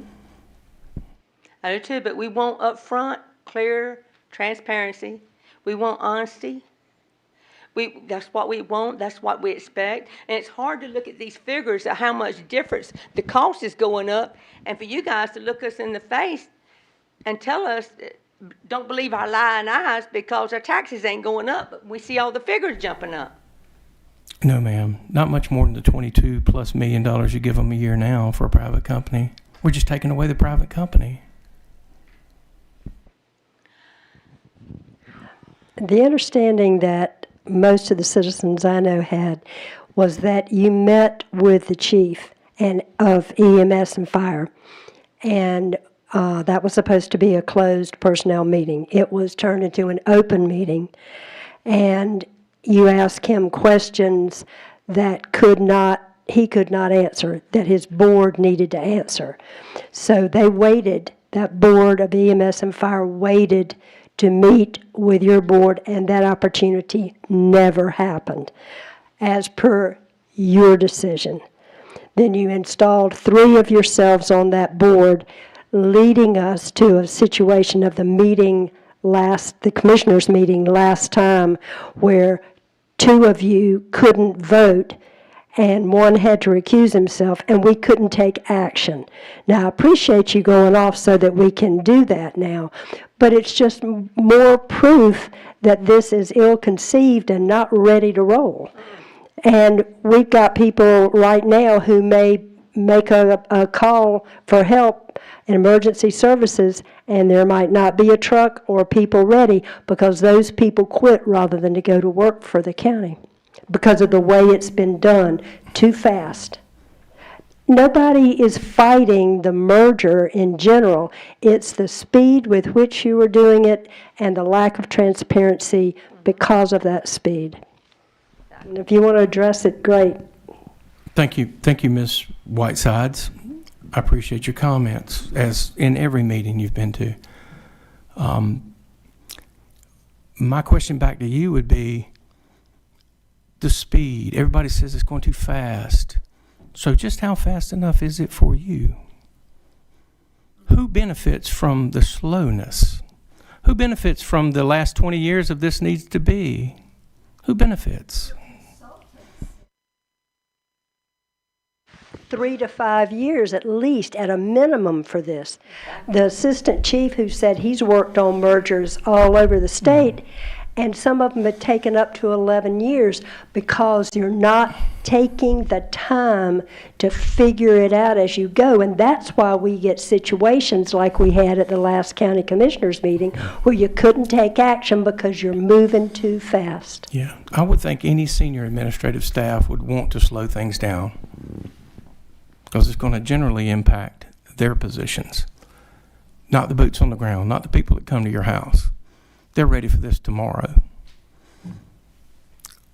I do too, but we want upfront, clear transparency. We want honesty. That's what we want. That's what we expect. And it's hard to look at these figures of how much difference the cost is going up, and for you guys to look us in the face and tell us, don't believe our lying eyes because our taxes ain't going up, but we see all the figures jumping up. No, ma'am. Not much more than the $22+ million you give them a year now for a private company. We're just taking away the private company. The understanding that most of the citizens I know had was that you met with the chief of EMS and fire, and that was supposed to be a closed personnel meeting. It was turned into an open meeting, and you asked him questions that he could not answer, that his board needed to answer. So they waited, that board of EMS and fire waited to meet with your board, and that opportunity never happened, as per your decision. Then you installed 3 of yourselves on that board, leading us to a situation of the commissioners' meeting last time, where 2 of you couldn't vote and 1 had to recuse himself, and we couldn't take action. Now, I appreciate you going off so that we can do that now, but it's just more proof that this is ill-conceived and not ready to roll. And we've got people right now who may make a call for help in emergency services, and there might not be a truck or people ready because those people quit rather than to go to work for the county because of the way it's been done too fast. Nobody is fighting the merger in general. It's the speed with which you were doing it and the lack of transparency because of that speed. And if you want to address it, great. Thank you, Ms. Whitesides. I appreciate your comments, as in every meeting you've been to. My question back to you would be the speed. Everybody says it's going too fast. So just how fast enough is it for you? Who benefits from the slowness? Who benefits from the last 20 years of this needs to be? Who benefits? 3 to 5 years at least, at a minimum, for this. The assistant chief who said he's worked on mergers all over the state, and some of them have taken up to 11 years because you're not taking the time to figure it out as you go. And that's why we get situations like we had at the last county commissioners meeting where you couldn't take action because you're moving too fast. Yeah, I would think any senior administrative staff would want to slow things down because it's going to generally impact their positions, not the boots on the ground, not the people that come to your house. They're ready for this tomorrow.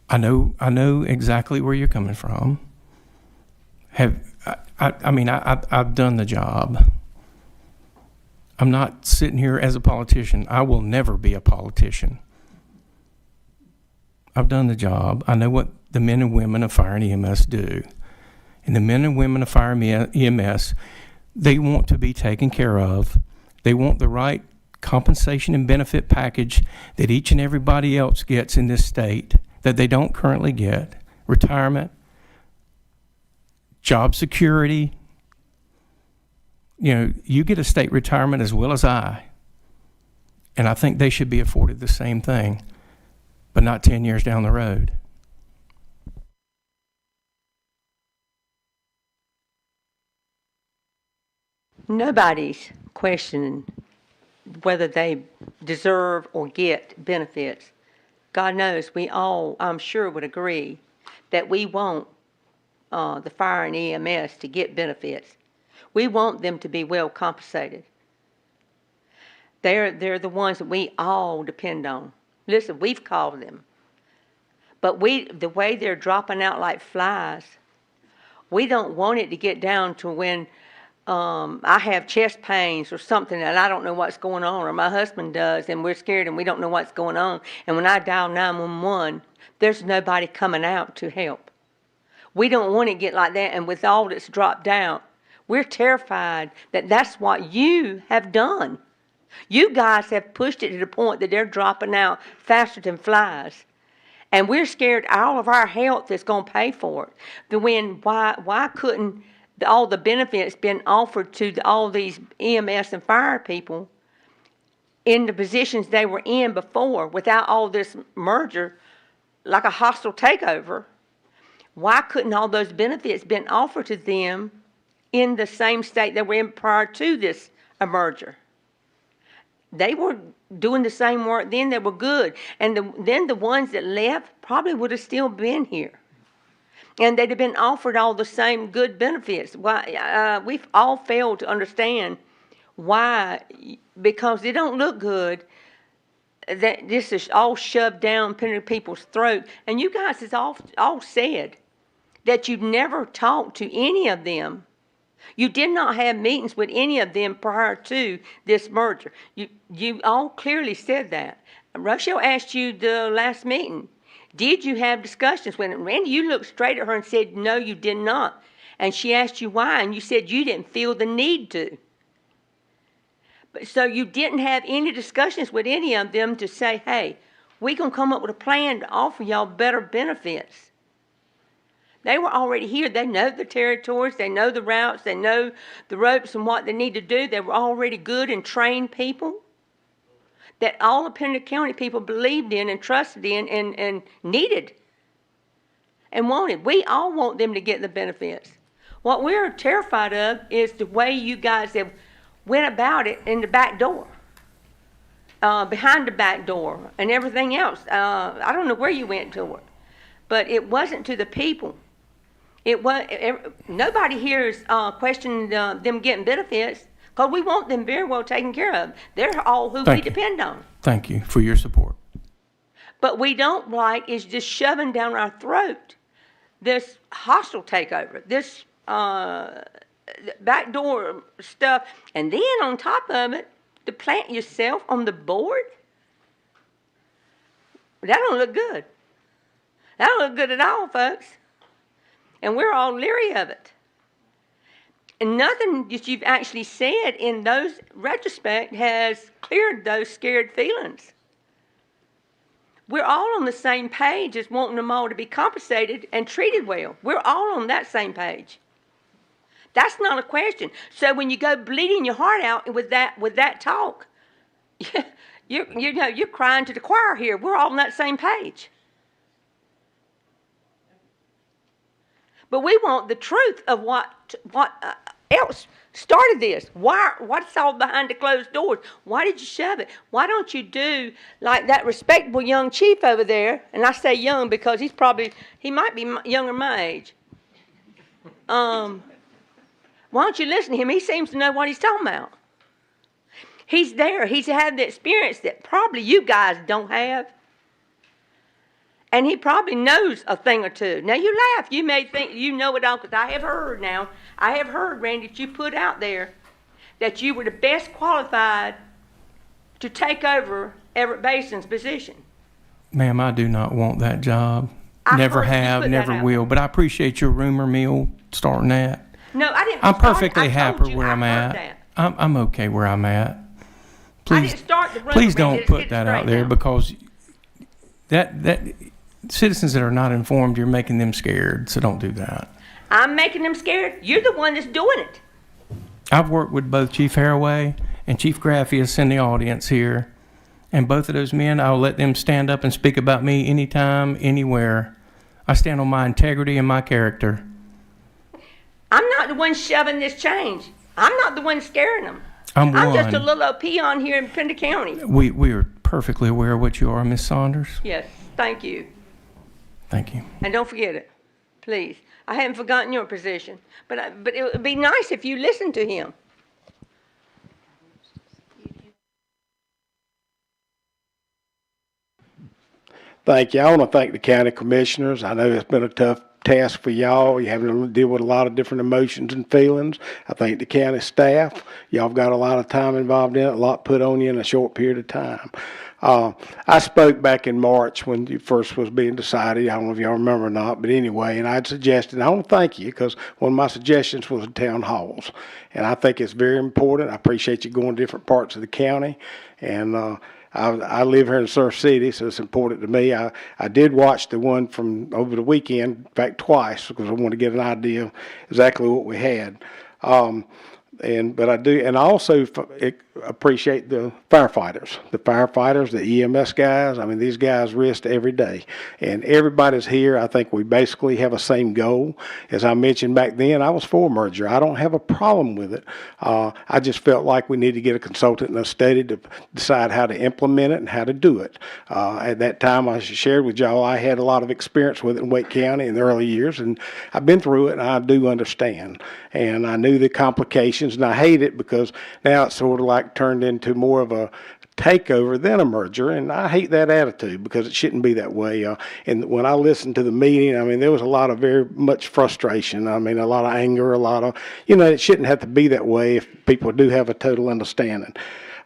I know exactly where you're coming from. I've done the job. I'm not sitting here as a politician. I will never be a politician. I've done the job. I know what the men and women of fire and EMS do. And the men and women of fire and EMS, they want to be taken care of. They want the right compensation and benefit package that each and everybody else gets in this state that they don't currently get. Retirement, job security. You know, you get a state retirement as well as I. And I think they should be afforded the same thing, but not 10 years down the road. Nobody's questioning whether they deserve or get benefits. God knows we all, I'm sure, would agree that we want the fire and EMS to get benefits. We want them to be well compensated. They're the ones that we all depend on. Listen, we've called them. But the way they're dropping out like flies, we don't want it to get down to when I have chest pains or something and I don't know what's going on, or my husband does and we're scared and we don't know what's going on. And when I dial 911, there's nobody coming out to help. We don't want to get like that, and with all that's dropped out, we're terrified that that's what you have done. You guys have pushed it to the point that they're dropping out faster than flies. And we're scared all of our health is going to pay for it. But why couldn't all the benefits been offered to all these EMS and fire people in the positions they were in before without all this merger, like a hostile takeover? Why couldn't all those benefits been offered to them in the same state they were in prior to this merger? They were doing the same work then. They were good. And then the ones that left probably would have still been here. And they'd have been offered all the same good benefits. Why? We've all failed to understand why, because it don't look good that this is all shoved down people's throat. And you guys has all said that you never talked to any of them. You did not have meetings with any of them prior to this merger. You all clearly said that. Rochelle asked you the last meeting, did you have discussions with them? Randy, you looked straight at her and said, no, you did not. And she asked you why, and you said you didn't feel the need to. So you didn't have any discussions with any of them to say, hey, we're going to come up with a plan to offer y'all better benefits. They were already here. They know the territories. They know the routes. They know the ropes and what they need to do. They were already good and trained people that all of Pender County people believed in and trusted in and needed and wanted. We all want them to get the benefits. What we're terrified of is the way you guys have went about it in the back door, behind the back door, and everything else. I don't know where you went to it, but it wasn't to the people. Nobody here is questioning them getting benefits, because we want them very well taken care of. They're all who we depend on. Thank you for your support. But we don't like is just shoving down our throat this hostile takeover, this backdoor stuff, and then on top of it, to plant yourself on the board. That don't look good. That don't look good at all, folks. And we're all leery of it. And nothing that you've actually said in those retrospect has cleared those scared feelings. We're all on the same page as wanting them all to be compensated and treated well. We're all on that same page. That's not a question. So when you go bleeding your heart out with that talk, you're crying to the choir here. We're all on that same page. But we want the truth of what else started this. What's all behind the closed doors? Why did you shove it? Why don't you do like that respectable young chief over there? And I say young because he might be younger my age. Why don't you listen to him? He seems to know what he's talking about. He's there. He's had the experience that probably you guys don't have. And he probably knows a thing or two. Now, you laugh. You may think you know it all, because I have heard, Randy, that you put out there that you were the best qualified to take over Everett Basin's position. Ma'am, I do not want that job. Never have, never will. But I appreciate your rumor mill starting that. No, I didn't. I'm perfectly happy where I'm at. I'm okay where I'm at. Please don't put that out there, because that citizens that are not informed, you're making them scared. So don't do that. I'm making them scared. You're the one that's doing it. I've worked with both Chief Haraway and Chief Graffius in the audience here, and both of those men, I'll let them stand up and speak about me anytime, anywhere. I stand on my integrity and my character. I'm not the one shoving this change. I'm not the one scaring them. I'm just a little old peon here in Pender County. We are perfectly aware of what you are, Miss Saunders. Yes, thank you. Thank you. And don't forget it, please. I haven't forgotten your position, but it would be nice if you listened to him. Thank you. I want to thank the county commissioners. I know it's been a tough task for y'all. You're having to deal with a lot of different emotions and feelings. I thank the county staff. Y'all have got a lot of time involved in it, a lot put on you in a short period of time. I spoke back in March when it first was being decided. I don't know if y'all remember or not, but anyway, and I'd suggested, I want to thank you, because one of my suggestions was the town halls. And I think it's very important. I appreciate you going to different parts of the county. And I live here in Surf City, so it's important to me. I did watch the one from over the weekend, in fact, twice, because I wanted to get an idea of exactly what we had. But I do, and I also appreciate the firefighters, the EMS guys. I mean, these guys risk every day, and everybody's here. I think we basically have a same goal. As I mentioned back then, I was for merger. I don't have a problem with it. I just felt like we need to get a consultant and a study to decide how to implement it and how to do it. At that time, I shared with y'all, I had a lot of experience with it in Wake County in the early years, and I've been through it, and I do understand. And I knew the complications, and I hate it because now it's sort of like turned into more of a takeover than a merger, and I hate that attitude because it shouldn't be that way. And when I listened to the meeting, I mean, there was a lot of very much frustration. I mean, a lot of anger, a lot of, it shouldn't have to be that way if people do have a total understanding.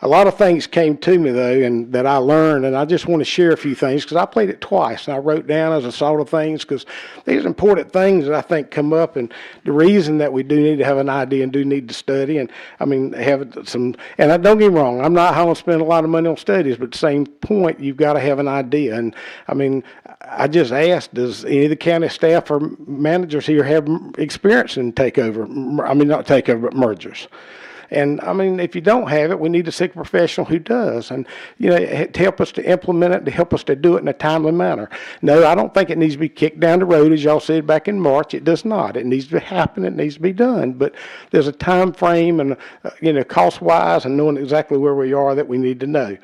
A lot of things came to me, though, and that I learned, and I just want to share a few things because I played it twice, and I wrote down as I saw the things because these are important things that I think come up, and the reason that we do need to have an idea and do need to study, and I mean, have some, and don't get me wrong, I'm not going to spend a lot of money on studies, but at the same point, you've got to have an idea, and I mean, I just asked, does any of the county staff or managers here have experience in takeover, I mean, not takeover, but mergers? And I mean, if you don't have it, we need to seek a professional who does, and to help us to implement it, to help us to do it in a timely manner. No, I don't think it needs to be kicked down the road, as y'all said back in March. It does not. It needs to happen. It needs to be done. But there's a time frame, and cost-wise, and knowing exactly where we are that we need to know.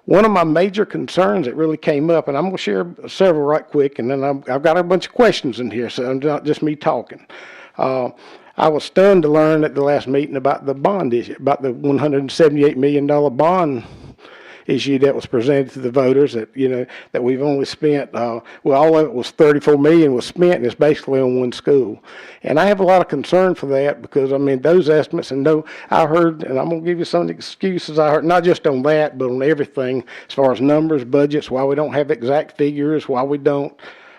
One of my major concerns that really came up, and I'm going to share several right quick, and then I've got a bunch of questions in here, so it's not just me talking. I was stunned to learn at the last meeting about the bond issue, about the $178 million bond issue that was presented to the voters that, that we've only spent, all of it was $34 million was spent, and it's basically on one school. And I have a lot of concern for that because, I mean, those estimates, and I heard, and I'm going to give you some of the excuses I heard, not just on that, but on everything as far as numbers, budgets, why we don't have exact figures, why we don't.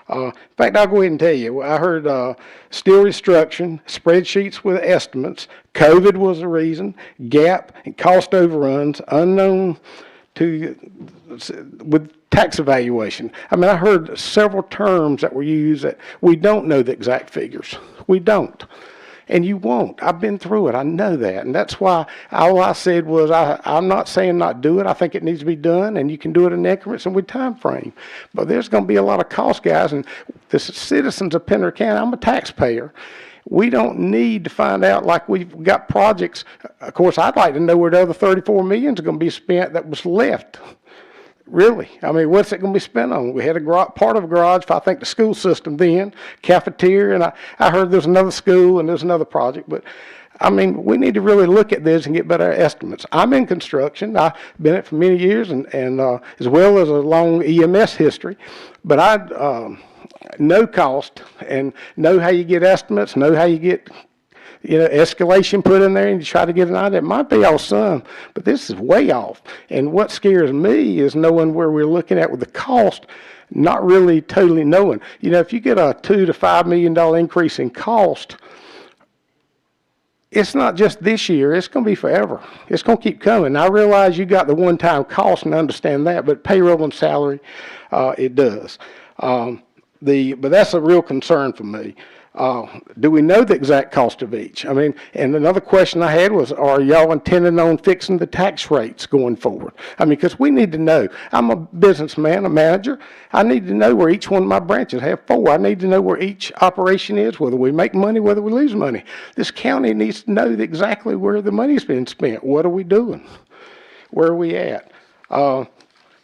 In fact, I'll go ahead and tell you, I heard steel restructuring, spreadsheets with estimates, COVID was the reason, gap and cost overruns, unknown with tax evaluation. I mean, I heard several terms that were used that we don't know the exact figures. We don't. And you won't. I've been through it. I know that. And that's why all I said was I'm not saying not do it. I think it needs to be done, and you can do it in increments and with time frame. But there's going to be a lot of cost, guys. And the citizens of Pender County, I'm a taxpayer. We don't need to find out like we've got projects. Of course, I'd like to know where the other $34 million is going to be spent that was left. Really, I mean, what's it going to be spent on? We had part of a garage for, I think, the school system then, cafeteria, and I heard there's another school and there's another project. But, I mean, we need to really look at this and get better estimates. I'm in construction. I've been in it for many years, and as well as a long EMS history. But I know cost and know how you get estimates, know how you get escalation put in there, and you try to get an idea. It might be all some, but this is way off. And what scares me is knowing where we're looking at with the cost, not really totally knowing. If you get a $2 to $5 million increase in cost, it's not just this year. It's going to be forever. It's going to keep coming. I realize you got the one-time cost and understand that, but payroll and salary, it does. But that's a real concern for me. Do we know the exact cost of each? I mean, and another question I had was, are y'all intending on fixing the tax rates going forward? I mean, because we need to know. I'm a businessman, a manager. I need to know where each one of my branches have 4. I need to know where each operation is, whether we make money, whether we lose money. This county needs to know exactly where the money's been spent. What are we doing? Where are we at?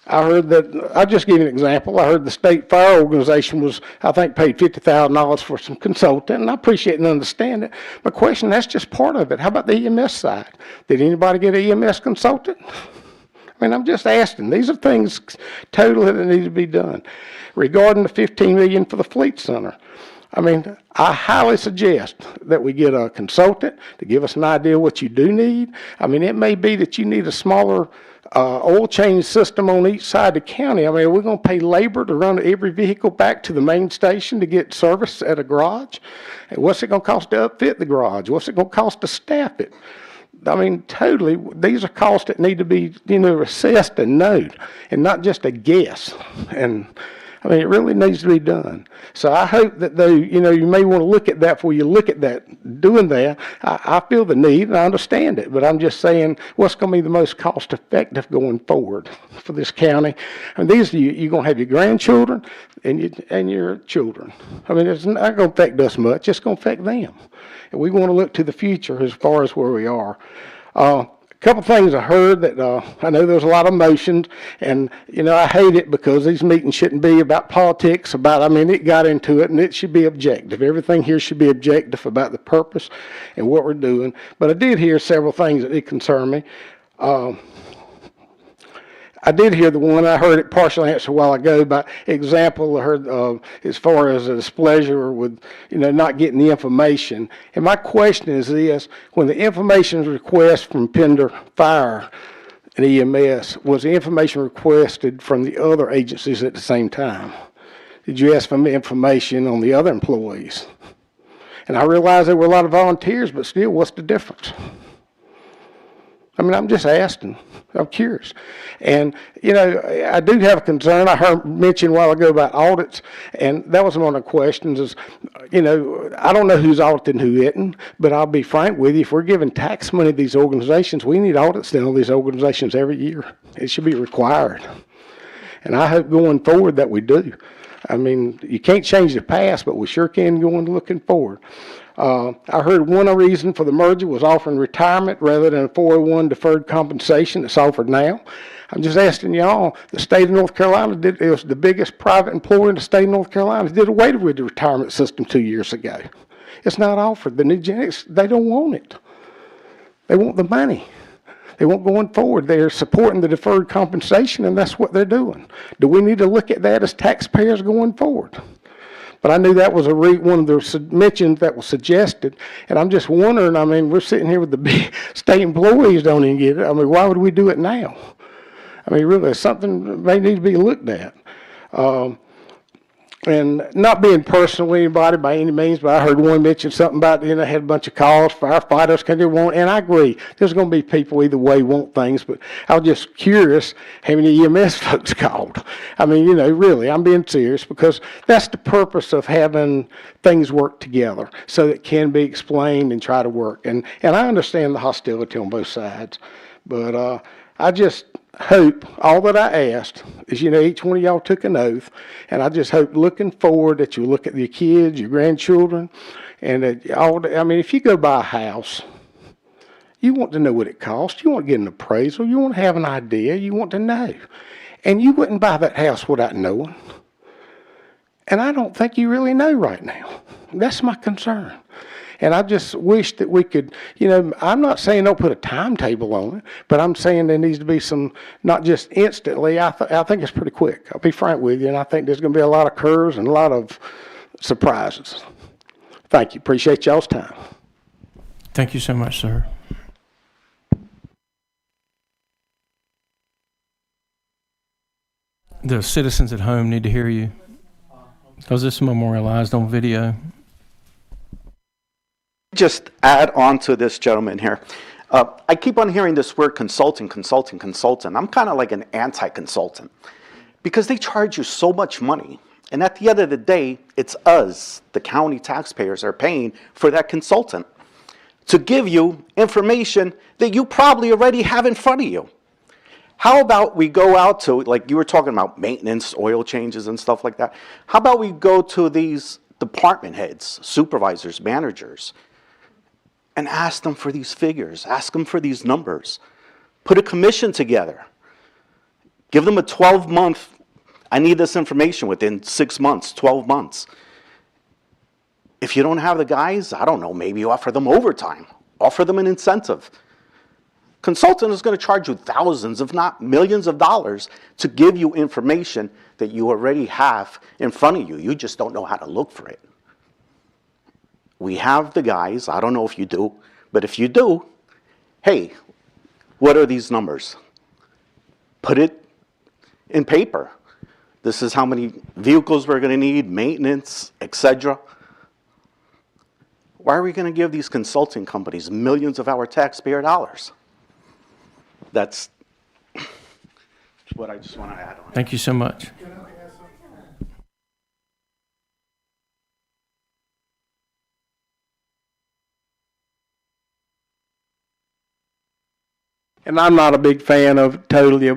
I heard that, I'll just give you an example. I heard the state fire organization was, I think, paid $50,000 for some consultant, and I appreciate and understand it. My question, that's just part of it. How about the EMS side? Did anybody get an EMS consultant? I mean, I'm just asking. These are things totally that need to be done. Regarding the $15 million for the Fleet Center, I mean, I highly suggest that we get a consultant to give us an idea what you do need. I mean, it may be that you need a smaller oil change system on each side of the county. I mean, are we going to pay labor to run every vehicle back to the main station to get service at a garage? And what's it going to cost to upfit the garage? What's it going to cost to staff it? I mean, totally, these are costs that need to be, assessed and known, and not just a guess. And I mean, it really needs to be done. So I hope that you may want to look at that before you look at that, doing that. I feel the need and I understand it, but I'm just saying what's going to be the most cost effective going forward for this county. And these you're going to have your grandchildren and your children. I mean, it's not going to affect us much. It's going to affect them. And we want to look to the future as far as where we are. Couple things I heard that I know there's a lot of emotions, and I hate it because these meetings shouldn't be about politics. It got into it, and it should be objective. Everything here should be objective about the purpose and what we're doing. But I did hear several things that did concern me. I did hear the one, I heard it partially answered a while ago, but example, I heard as far as a displeasure with, not getting the information. And my question is this, when the information is requested from Pender Fire and EMS, was the information requested from the other agencies at the same time? Did you ask for information on the other employees? And I realize there were a lot of volunteers, but still, what's the difference? I mean, I'm just asking. I'm curious. And, I do have a concern. I heard mentioned a while ago about audits, and that was one of the questions is, I don't know who's auditing who isn't, but I'll be frank with you. If we're giving tax money to these organizations, we need audits done on these organizations every year. It should be required. And I hope going forward that we do. I mean, you can't change the past, but we sure can going looking forward. I heard one reason for the merger was offering retirement rather than a 401 deferred compensation that's offered now. I'm just asking y'all, the state of North Carolina it was the biggest private employer in the state of North Carolina, did away with the retirement system 2 years ago. It's not offered. The new genetics, they don't want it. They want the money. They won't going forward. They're supporting the deferred compensation, and that's what they're doing. Do we need to look at that as taxpayers going forward? But I knew that was one of the mentions that was suggested, and I'm just wondering, I mean, we're sitting here with the big state employees don't even get it. I mean, why would we do it now? I mean, really, it's something that may need to be looked at. And not being personal anybody by any means, but I heard one mention something about, had a bunch of calls, firefighters can do one, and I agree. There's going to be people either way want things, but I was just curious how many EMS folks called. I mean, really, I'm being serious because that's the purpose of having things work together so that it can be explained and try to work. And I understand the hostility on both sides, but I just hope all that I asked is, each one of y'all took an oath, and I just hope looking forward that you look at your kids, your grandchildren, and that if you go buy a house, you want to know what it costs. You want to get an appraisal. You want to have an idea. You want to know. And you wouldn't buy that house without knowing. And I don't think you really know right now. That's my concern. And I just wish that we could, I'm not saying don't put a timetable on it, but I'm saying there needs to be some, not just instantly. I think it's pretty quick. I'll be frank with you, and I think there's going to be a lot of curves and a lot of surprises. Thank you. Appreciate y'all's time. Thank you so much, sir. The citizens at home need to hear you because this is memorialized on video. Just add on to this gentleman here. I keep on hearing this word consulting. I'm kind of like an anti-consultant because they charge you so much money. And at the end of the day, it's us, the county taxpayers, are paying for that consultant to give you information that you probably already have in front of you. How about we go out to, like you were talking about maintenance, oil changes and stuff like that. How about we go to these department heads, supervisors, managers, and ask them for these figures, ask them for these numbers. Put a commission together. Give them a 12-month, I need this information within 6 months, 12 months. If you don't have the guys, I don't know, maybe you offer them overtime. Offer them an incentive. Consultant is going to charge you thousands, if not millions of dollars to give you information that you already have in front of you. You just don't know how to look for it. We have the guys, I don't know if you do, but if you do, hey, what are these numbers? Put it in paper. This is how many vehicles we're going to need, maintenance, etc. Why are we going to give these consulting companies millions of our taxpayer dollars? That's what I just want to add on. Thank you so much. And I'm not a big fan of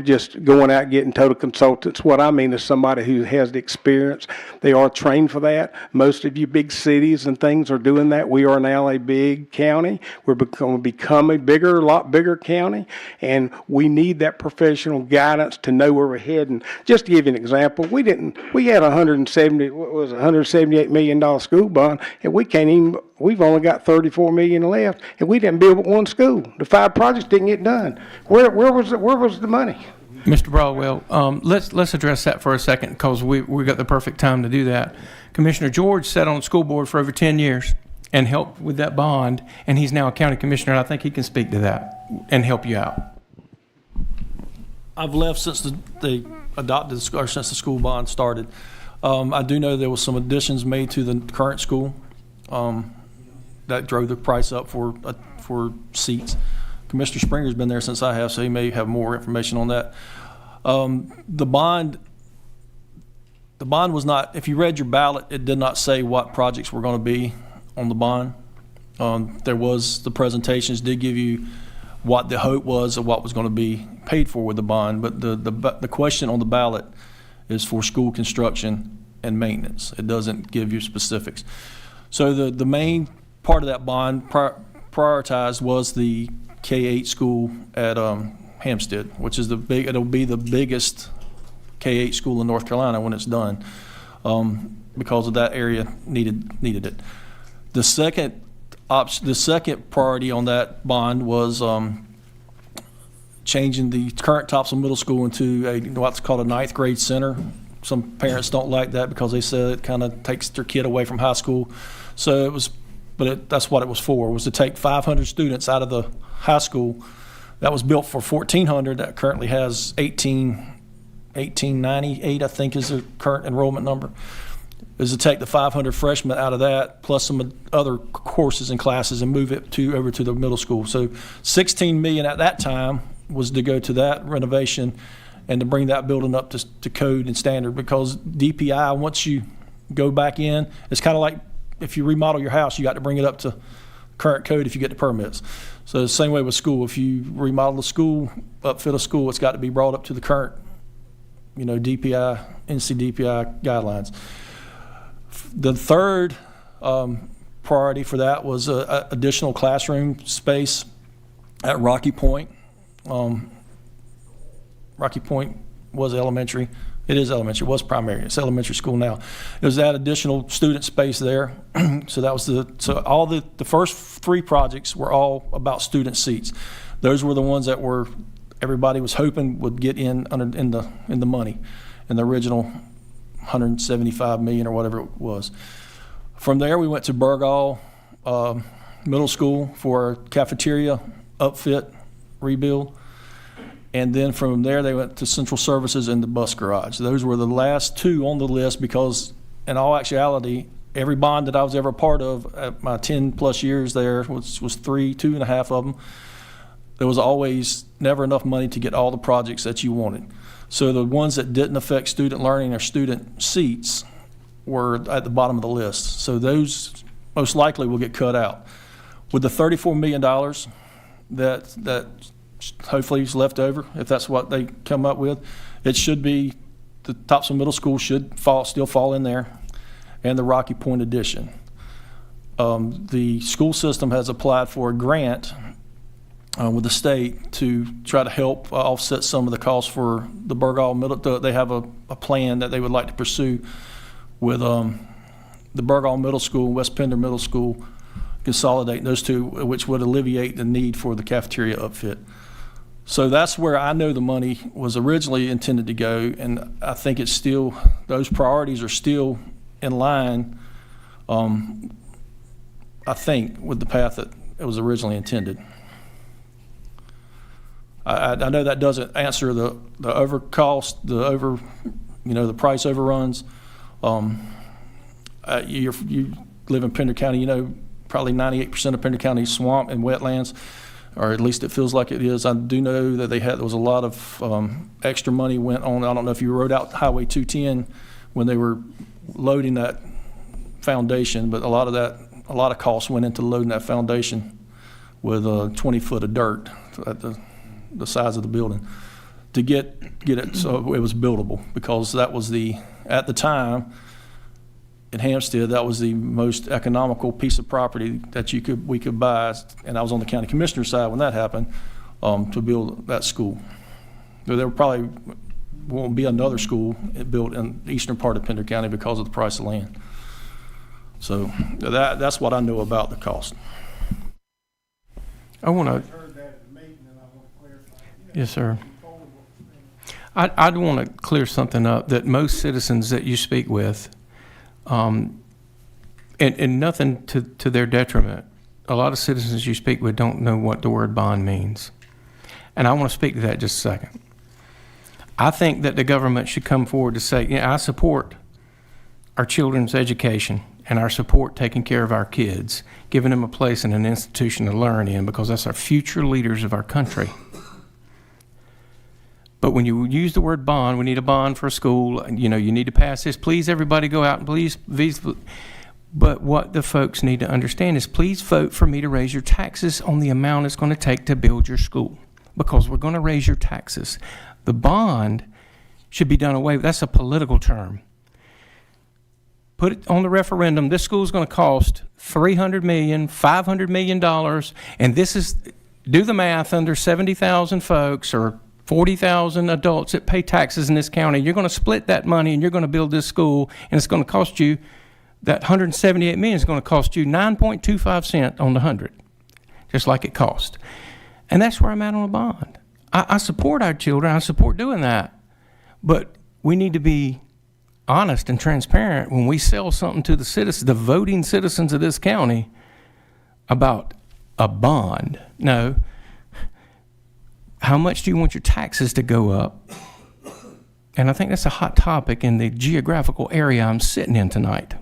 just going out and getting total consultants. What I mean is somebody who has the experience. They are trained for that. Most of you big cities and things are doing that. We are now a big county. We're going to become a lot bigger county. And we need that professional guidance to know where we're heading. Just to give you an example, we had $178 million school bond, and we've only got $34 million left, and we didn't build but one school. The 5 projects didn't get done. Where was the money? Mr. Broadwell, let's address that for a second because we got the perfect time to do that. Commissioner George sat on the school board for over 10 years and helped with that bond, and he's now a county commissioner, and I think he can speak to that and help you out. I've left since they adopted, or since the school bond started. I do know there was some additions made to the current school that drove the price up for seats. Commissioner Springer's been there since I have, so he may have more information on that. The bond was not, if you read your ballot, it did not say what projects were going to be on the bond. There was, the presentations did give you what the hope was of what was going to be paid for with the bond, but the question on the ballot is for school construction and maintenance. It doesn't give you specifics. So the main part of that bond prioritized was the K-8 school at Hampstead, which is it'll be the biggest K-8 school in North Carolina when it's done, because of that area needed it. The second priority on that bond was changing the current Topsail Middle School into what's called a 9th grade center. Some parents don't like that because they said it kind of takes their kid away from high school. So that's what it was for, was to take 500 students out of the high school that was built for 1,400, that currently has 1898, I think is the current enrollment number, is to take the 500 freshmen out of that, plus some other courses and classes, and move it over to the middle school. So $16 million at that time was to go to that renovation and to bring that building up to code and standard, because DPI, once you go back in, it's kind of like if you remodel your house, you got to bring it up to current code if you get the permits. So the same way with school, if you remodel the school, upfit a school, it's got to be brought up to the current, DPI, NCDPI guidelines. The third priority for that was additional classroom space at Rocky Point. Rocky Point was elementary. It is elementary. It was primary. It's elementary school now. It was that additional student space there. So that was all the first 3 projects were all about student seats. Those were the ones that everybody was hoping would get in the money in the original $175 million or whatever it was. From there, we went to Burgall Middle School for a cafeteria upfit rebuild. And then from there, they went to Central Services and the bus garage. Those were the last 2 on the list because, in all actuality, every bond that I was ever a part of at my 10-plus years there was 2.5 of them. There was always never enough money to get all the projects that you wanted. So the ones that didn't affect student learning or student seats were at the bottom of the list. So those most likely will get cut out. With the $34 million that hopefully is left over, if that's what they come up with, it should be, the Topsail Middle School should still fall in there, and the Rocky Point addition. The school system has applied for a grant with the state to try to help offset some of the costs for the Burgall Middle. They have a plan that they would like to pursue with the Burgall Middle School and West Pender Middle School, consolidating those 2, which would alleviate the need for the cafeteria upfit. So that's where I know the money was originally intended to go, and I think it's still, those priorities are still in line, I think, with the path that it was originally intended. I know that doesn't answer the over cost, the price overruns. You live in Pender County, probably 98% of Pender County is swamp and wetlands, or at least it feels like it is. I do know that there was a lot of extra money went on. I don't know if you rode out Highway 210 when they were loading that foundation, but a lot of costs went into loading that foundation with 20 foot of dirt at the size of the building to get it so it was buildable, because that was at the time in Hampstead, that was the most economical piece of property that we could buy, and I was on the county commissioner's side when that happened, to build that school. There probably won't be another school built in the eastern part of Pender County because of the price of land. So that's what I know about the cost. I want to. Yes, sir. I'd want to clear something up that most citizens that you speak with, and nothing to their detriment, a lot of citizens you speak with don't know what the word bond means. And I want to speak to that just a second. I think that the government should come forward to say, yeah, I support our children's education and our support taking care of our kids, giving them a place in an institution to learn in, because that's our future leaders of our country. But when you use the word bond, we need a bond for a school, you know, you need to pass this, please everybody go out and please. But what the folks need to understand is please vote for me to raise your taxes on the amount it's going to take to build your school, because we're going to raise your taxes. The bond should be done away with. That's a political term. Put it on the referendum. This school is going to cost $300 million, $500 million, and this is, do the math, under 70,000 folks or 40,000 adults that pay taxes in this county. You're going to split that money and you're going to build this school, and it's going to cost you, that $178 million is going to cost you 9.25 cents on the 100, just like it cost. And that's where I'm at on a bond. I support our children. I support doing that. But we need to be honest and transparent when we sell something to the citizens, the voting citizens of this county, about a bond. No. How much do you want your taxes to go up? And I think that's a hot topic in the geographical area I'm sitting in tonight.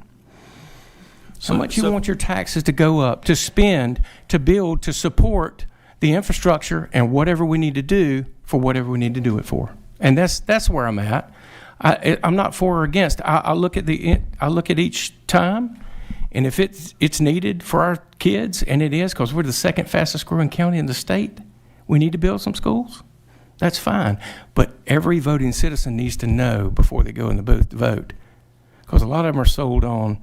How much you want your taxes to go up, to spend, to build, to support the infrastructure and whatever we need to do for whatever we need to do it for. And that's where I'm at. I'm not for or against. I look at each time, and if it's needed for our kids, and it is, because we're the second fastest growing county in the state, we need to build some schools. That's fine. But every voting citizen needs to know before they go in the booth to vote, because a lot of them are sold on,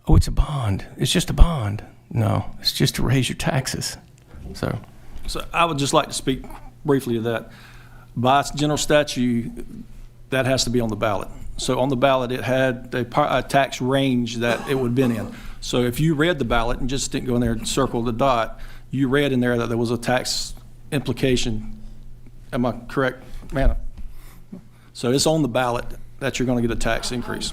oh, it's a bond. It's just a bond. No, it's just to raise your taxes. So I would just like to speak briefly to that. By general statute, that has to be on the ballot. So on the ballot, it had a tax range that it would have been in. So if you read the ballot and just didn't go in there and circle the dot, you read in there that there was a tax implication. Am I correct, man? So it's on the ballot that you're going to get a tax increase.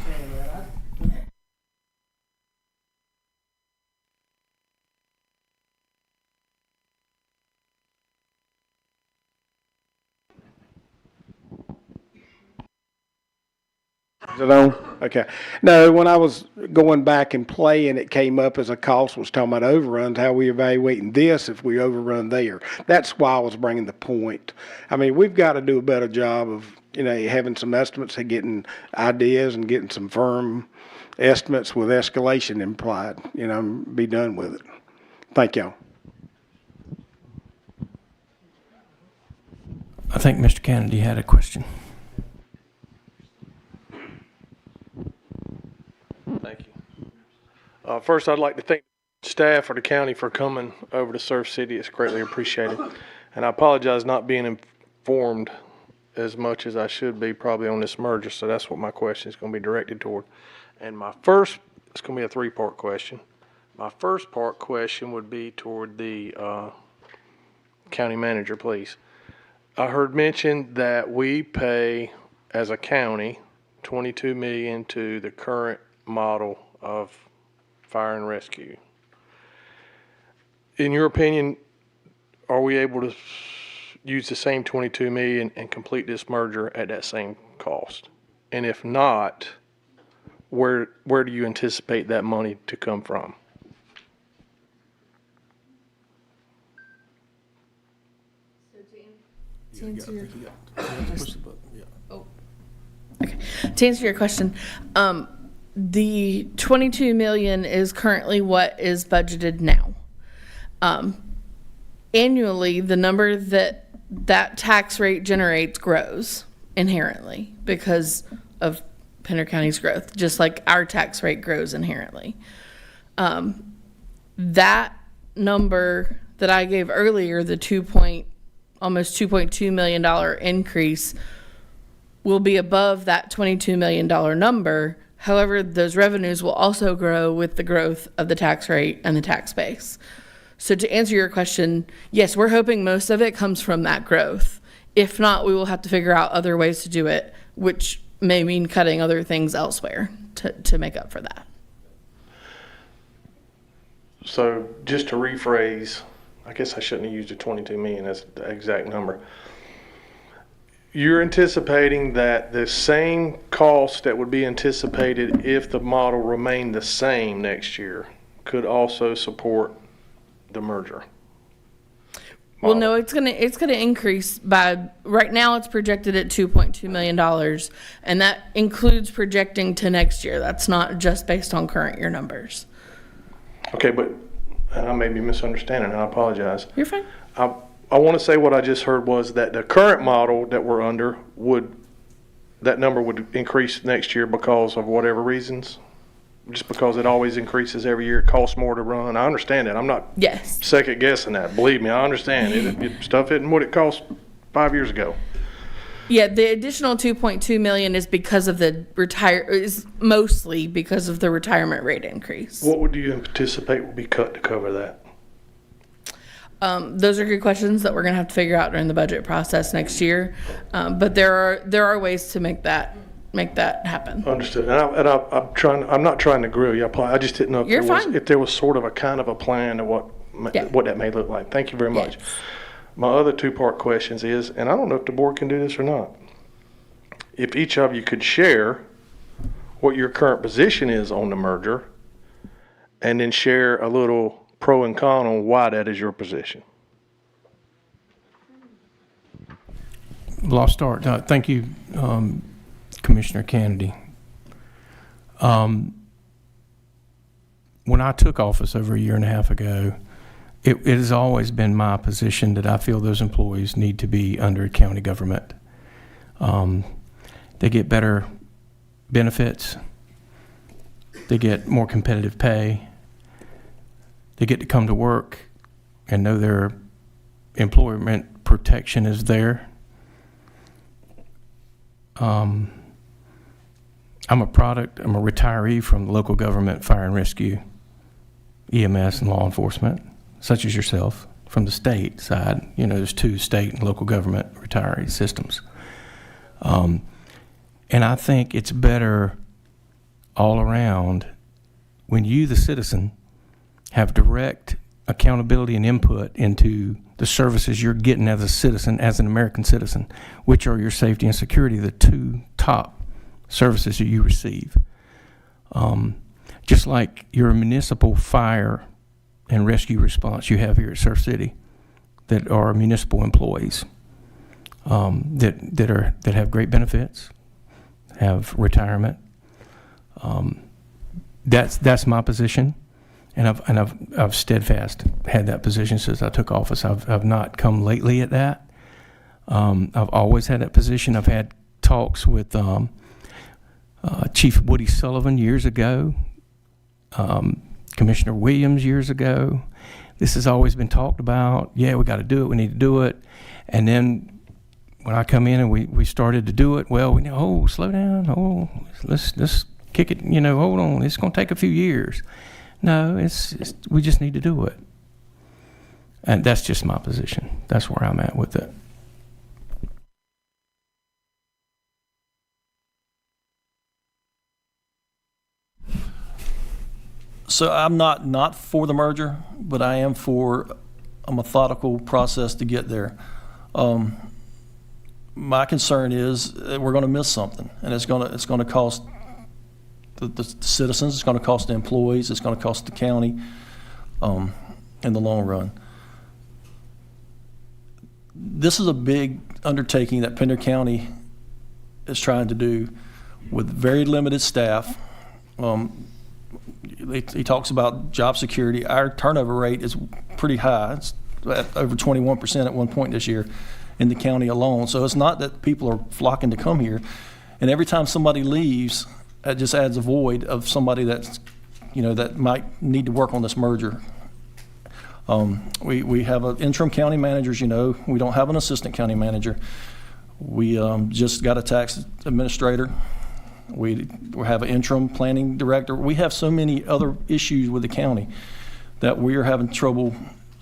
Is it on? Okay. No, when I was going back and playing, it came up as a cost, was talking about overruns, how we evaluating this if we overrun there. That's why I was bringing the point. I mean, we've got to do a better job of, having some estimates and getting ideas and getting some firm estimates with escalation implied, be done with it. Thank y'all. I think Mr. Kennedy had a question. Thank you. First, I'd like to thank staff or the county for coming over to Surf City. It's greatly appreciated. And I apologize not being informed as much as I should be probably on this merger, so that's what my question is going to be directed toward. And it's going to be a three-part question. My first part question would be toward the county manager, please. I heard mentioned that we pay, as a county, $22 million to the current model of fire and rescue. In your opinion, are we able to use the same $22 million and complete this merger at that same cost? And if not, where do you anticipate that money to come from? To answer your question, the $22 million is currently what is budgeted now. Annually, the number that tax rate generates grows inherently because of Pender County's growth, just like our tax rate grows inherently. That number that I gave earlier, the almost $2.2 million increase, will be above that $22 million number. However, those revenues will also grow with the growth of the tax rate and the tax base. So to answer your question, yes, we're hoping most of it comes from that growth If not, we will have to figure out other ways to do it, which may mean cutting other things elsewhere to make up for that. So just to rephrase, I guess I shouldn't have used the 22 million as the exact number. You're anticipating that the same cost that would be anticipated if the model remained the same next year could also support the merger? Well, no, it's gonna increase by, right now it's projected at $2.2 million, and that includes projecting to next year. That's not just based on current year numbers. Okay, but and I may be misunderstanding, and I apologize. You're fine. I want to say what I just heard was that the current model that we're under that number would increase next year because of whatever reasons? Just because it always increases every year, it costs more to run. I understand that. I'm not second guessing that. Believe me, I understand it. Stuff isn't what it cost 5 years ago. Yeah, the additional $2.2 million is because of is mostly because of the retirement rate increase. What would you anticipate will be cut to cover that? Those are good questions that we're going to have to figure out during the budget process next year. But there are ways to make that happen. Understood. I'm not trying to grill you. I just didn't know if there was sort of a kind of a plan of what that may look like. Thank you very much. Yes. My other two-part questions is, and I don't know if the board can do this or not, if each of you could share what your current position is on the merger, and then share a little pro and con on why that is your position. Well, I'll start. Thank you, Commissioner Kennedy. When I took office over a year and a half ago, it has always been my position that I feel those employees need to be under county government. They get better benefits. They get more competitive pay. They get to come to work and know their employment protection is there. I'm a retiree from local government, fire and rescue, EMS, and law enforcement, such as yourself. From the state side, there's 2 state and local government retiree systems. And I think it's better all around when you, the citizen, have direct accountability and input into the services you're getting as a citizen, as an American citizen, which are your safety and security, the 2 top services that you receive. Just like your municipal fire and rescue response you have here at Surf City that are municipal employees that have great benefits, have retirement. That's my position. And I've steadfast had that position since I took office. I've not come lately at that. I've always had that position. I've had talks with Chief Woody Sullivan years ago, Commissioner Williams years ago. This has always been talked about. Yeah, we got to do it. We need to do it. And then when I come in and we started to do it, well, slow down. Let's kick it. Hold on. It's going to take a few years. No, we just need to do it. And that's just my position. That's where I'm at with it. So I'm not for the merger, but I am for a methodical process to get there. My concern is that we're going to miss something, and it's going to cost the citizens, it's going to cost the employees, it's going to cost the county in the long run. This is a big undertaking that Pender County is trying to do with very limited staff. He talks about job security. Our turnover rate is pretty high. It's at over 21% at one point this year in the county alone. So it's not that people are flocking to come here. And every time somebody leaves, it just adds a void of somebody that's, that might need to work on this merger. We have interim county managers, we don't have an assistant county manager. We just got a tax administrator. We have an interim planning director. We have so many other issues with the county that we are having trouble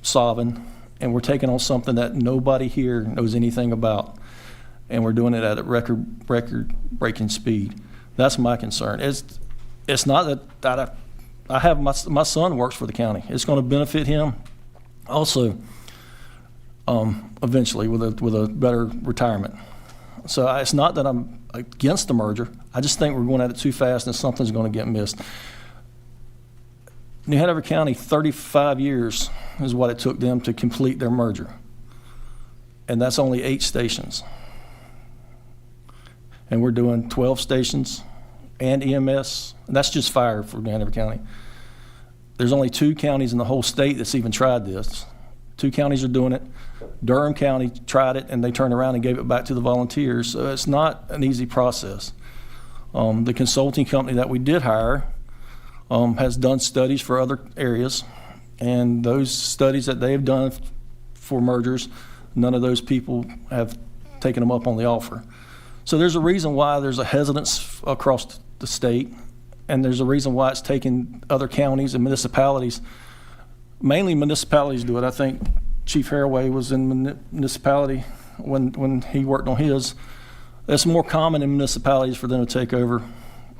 solving, and we're taking on something that nobody here knows anything about. and we're doing it at a record-breaking speed. That's my concern. It's not that I have my son works for the county. It's going to benefit him also eventually with a better retirement. So it's not that I'm against the merger. I just think we're going at it too fast and something's going to get missed. New Hanover County, 35 years is what it took them to complete their merger. And that's only 8 stations. And we're doing 12 stations and EMS. And that's just fire for New Hanover County. There's only 2 counties in the whole state that's even tried this. 2 counties are doing it. Durham County tried it, and they turned around and gave it back to the volunteers. So it's not an easy process. The consulting company that we did hire has done studies for other areas, and those studies that they have done for mergers, none of those people have taken them up on the offer. So there's a reason why there's a hesitance across the state, and there's a reason why it's taken other counties and municipalities. Mainly municipalities do it. I think Chief Haraway was in municipality when he worked on his. It's more common in municipalities for them to take over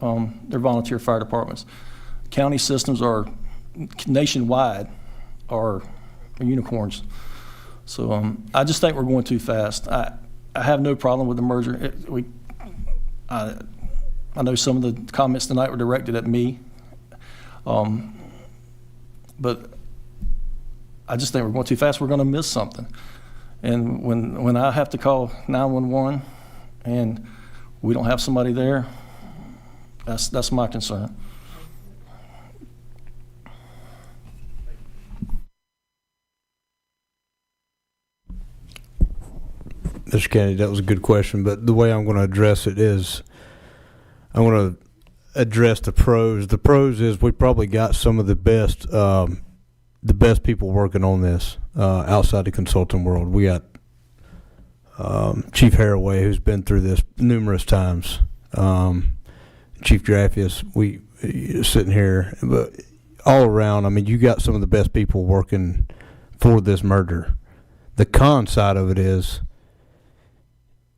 their volunteer fire departments. County systems are nationwide are unicorns. So I just think we're going too fast. I have no problem with the merger. I know some of the comments tonight were directed at me, but I just think we're going too fast. We're going to miss something. And when I have to call 911 and we don't have somebody there, that's my concern. Mr. Kennedy, that was a good question, but the way I'm going to address it is I'm going to address the pros. The pros is we probably got some of the best people working on this outside the consulting world. We got Chief Haraway, who's been through this numerous times. Chief Draffius, we sitting here, but all around, I mean, you got some of the best people working for this merger. The con side of it is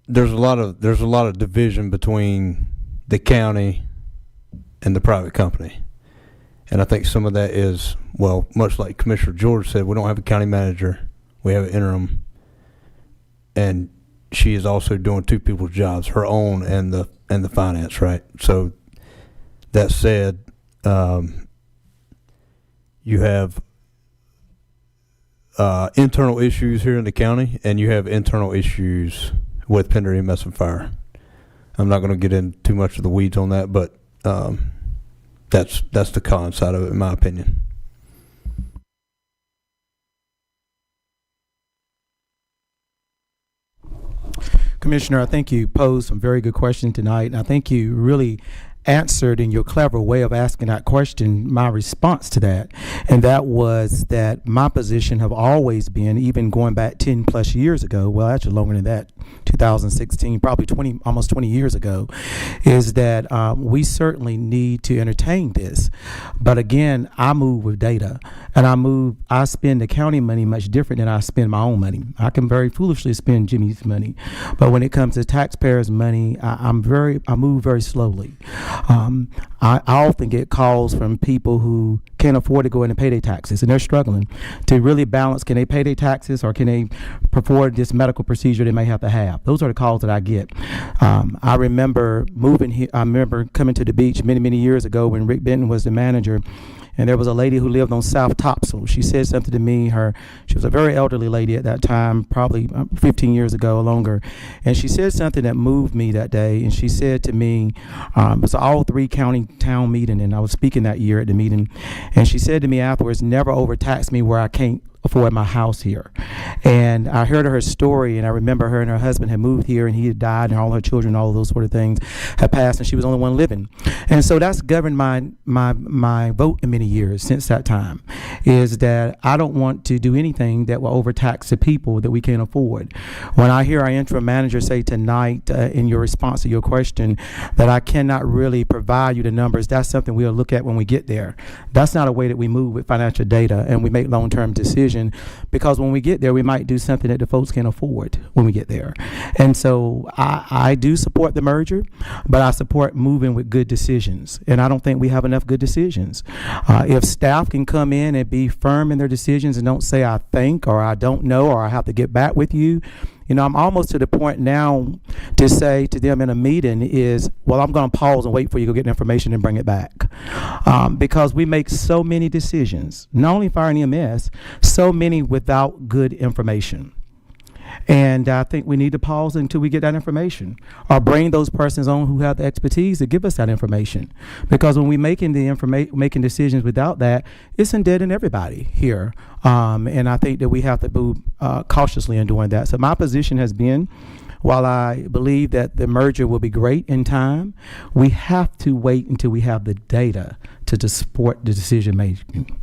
there's a lot of division between the county and the private company. And I think some of that is, well, much like Commissioner George said, we don't have a county manager. We have an interim. And she is also doing 2 people's jobs, her own and the finance, right? So that said, you have internal issues here in the county, and you have internal issues with Pender EMS and Fire. I'm not going to get into too much of the weeds on that, but that's the con side of it, in my opinion. Commissioner, I think you posed some very good questions tonight, and I think you really answered in your clever way of asking that question my response to that, and that was that my position have always been, even going back 10 plus years ago, well actually longer than that, 2016, probably almost 20 years ago, is that we certainly need to entertain this. But again, I move with data, and I spend the county money much different than I spend my own money. I can very foolishly spend Jimmy's money, but when it comes to taxpayers' money, I move very slowly. I often get calls from people who can't afford to go in and pay their taxes, and they're struggling to really balance, can they pay their taxes or can they afford this medical procedure they may have to have? Those are the calls that I get. I remember moving here, I remember coming to the beach many, many years ago when Rick Benton was the manager, and there was a lady who lived on South Topsail. She said something to me. She was a very elderly lady at that time, probably 15 years ago or longer. And she said something that moved me that day. And she said to me, it was an all 3 county town meeting, and I was speaking that year at the meeting. And she said to me afterwards, never overtax me where I can't afford my house here. And I heard her story, and I remember her and her husband had moved here, and he had died, and all her children, all of those sort of things had passed, and she was the only one living. And so that's governed my vote in many years since that time, is that I don't want to do anything that will overtax the people that we can't afford. When I hear our interim manager say tonight in your response to your question that I cannot really provide you the numbers, that's something we'll look at when we get there. That's not a way that we move with financial data and we make long-term decisions, because when we get there, we might do something that the folks can't afford when we get there. And so I do support the merger, but I support moving with good decisions. And I don't think we have enough good decisions. If staff can come in and be firm in their decisions and don't say I think or I don't know or I have to get back with you, you know, I'm almost to the point now to say to them in a meeting is, well, I'm going to pause and wait for you to go get the information and bring it back. Because we make so many decisions, not only fire and EMS, so many without good information. And I think we need to pause until we get that information, or bring those persons on who have the expertise to give us that information. Because when we making decisions without that, it's indebting everybody here. And I think that we have to move cautiously in doing that. So my position has been, while I believe that the merger will be great in time, we have to wait until we have the data to support the decision making.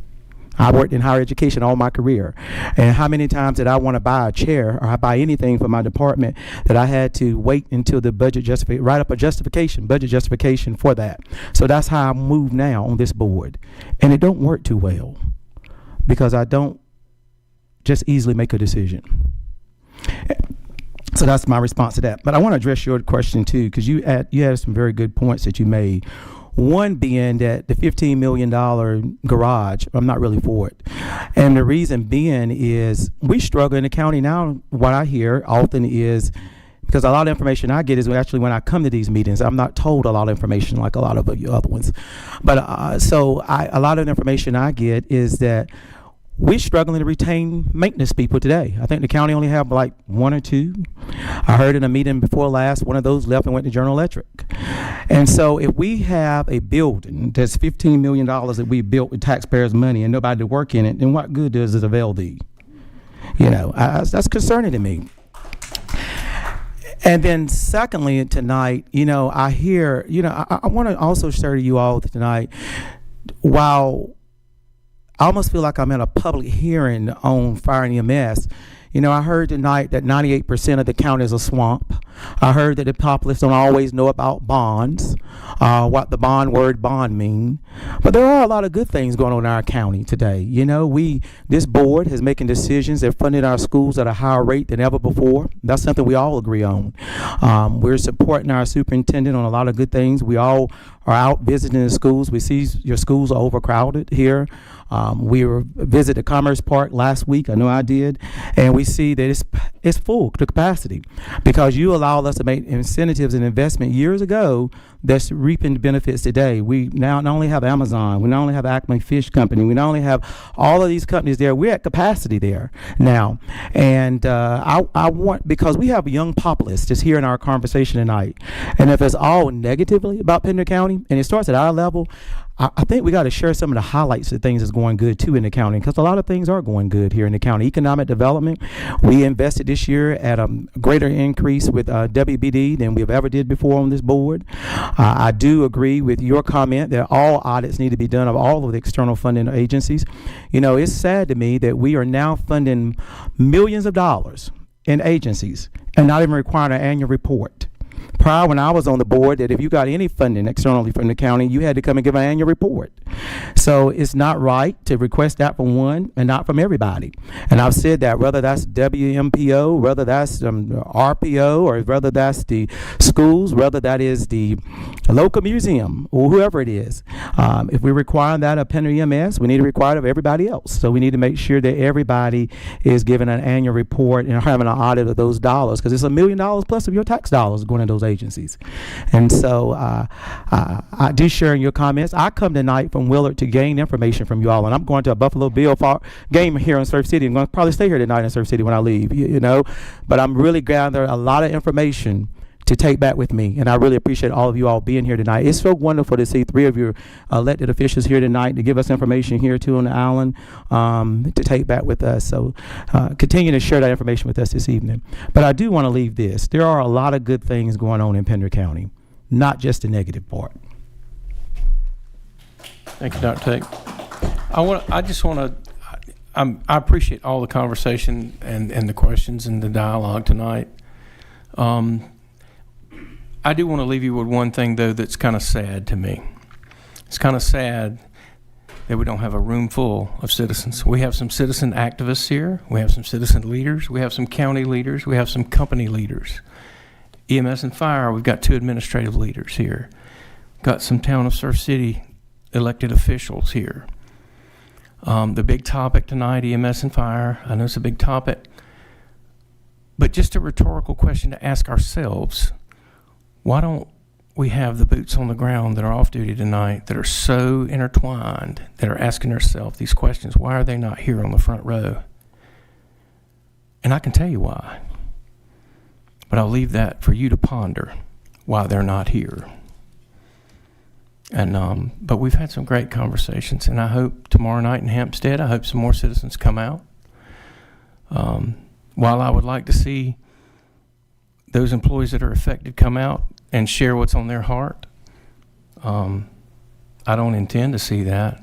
I worked in higher education all my career, and how many times did I want to buy a chair or buy anything for my department that I had to wait until the budget write up a budget justification for that. So that's how I move now on this board, and it don't work too well because I don't just easily make a decision. So that's my response to that. But I want to address your question too, because you had some very good points that you made. One being that the $15 million garage, I'm not really for it. And the reason being is we struggle in the county now. What I hear often is, because a lot of information I get is actually when I come to these meetings, I'm not told a lot of information like a lot of the other ones. But a lot of the information I get is that we're struggling to retain maintenance people today. I think the county only have like one or two. I heard in a meeting before last, one of those left and went to General Electric. And so if we have a building that's $15 million that we built with taxpayers' money and nobody to work in it, then what good does it avail thee? You know, that's concerning to me. And then secondly, tonight, you know, I hear, you know, I want to also share to you all tonight, while I almost feel like I'm in a public hearing on fire and EMS. You know, I heard tonight that 98% of the county is a swamp. I heard that the populace don't always know about bonds, what the word bond mean. But there are a lot of good things going on in our county today. You know, this board is making decisions. They're funding our schools at a higher rate than ever before. That's something we all agree on. We're supporting our superintendent on a lot of good things. We all are out visiting the schools. We see your schools are overcrowded here. We visited Commerce Park last week. I know I did. And we see that it's full to capacity because you allowed us to make incentives and investment years ago that's reaping benefits today. We now not only have Amazon, we not only have Acme Fish Company, we not only have all of these companies there, we're at capacity there now. And I want, because we have a young populace just here in our conversation tonight, and if it's all negatively about Pender County, and it starts at our level, I think we got to share some of the highlights of things that's going good too in the county, because a lot of things are going good here in the county. Economic development, we invested this year at a greater increase with WBD than we've ever did before on this board. I do agree with your comment that all audits need to be done of all of the external funding agencies. You know, it's sad to me that we are now funding millions of dollars in agencies and not even requiring an annual report. Prior, when I was on the board, that if you got any funding externally from the county, you had to come and give an annual report. So it's not right to request that from one and not from everybody. And I've said that whether that's WMPO, whether that's RPO, or whether that's the schools, whether that is the local museum, or whoever it is. If we require that of Pender EMS, we need to require it of everybody else. So we need to make sure that everybody is given an annual report and having an audit of those dollars, because it's $1 million plus of your tax dollars going to those agencies. And so I do share in your comments. I come tonight from Willard to gain information from you all, and I'm going to a Buffalo Bill game here in Surf City. I'm going to probably stay here tonight in Surf City when I leave, you know, but I'm really gathering a lot of information to take back with me, and I really appreciate all of you all being here tonight. It's so wonderful to see 3 of your elected officials here tonight to give us information here too on the island to take back with us. So continue to share that information with us this evening. But I do want to leave this. There are a lot of good things going on in Pender County, not just the negative part. Thank you, Dr. Tate. I appreciate all the conversation and the questions and the dialogue tonight. I do want to leave you with one thing, though, that's kind of sad to me. It's kind of sad that we don't have a room full of citizens. We have some citizen activists here. We have some citizen leaders. We have some county leaders. We have some company leaders. EMS and fire, we've got 2 administrative leaders here. Got some town of Surf City elected officials here. The big topic tonight, EMS and fire, I know it's a big topic, but just a rhetorical question to ask ourselves, why don't we have the boots on the ground that are off duty tonight that are so intertwined, that are asking themselves these questions? Why are they not here on the front row? And I can tell you why, but I'll leave that for you to ponder, why they're not here. And but we've had some great conversations, and I hope tomorrow night in Hampstead, I hope some more citizens come out. While I would like to see those employees that are affected come out and share what's on their heart, I don't intend to see that,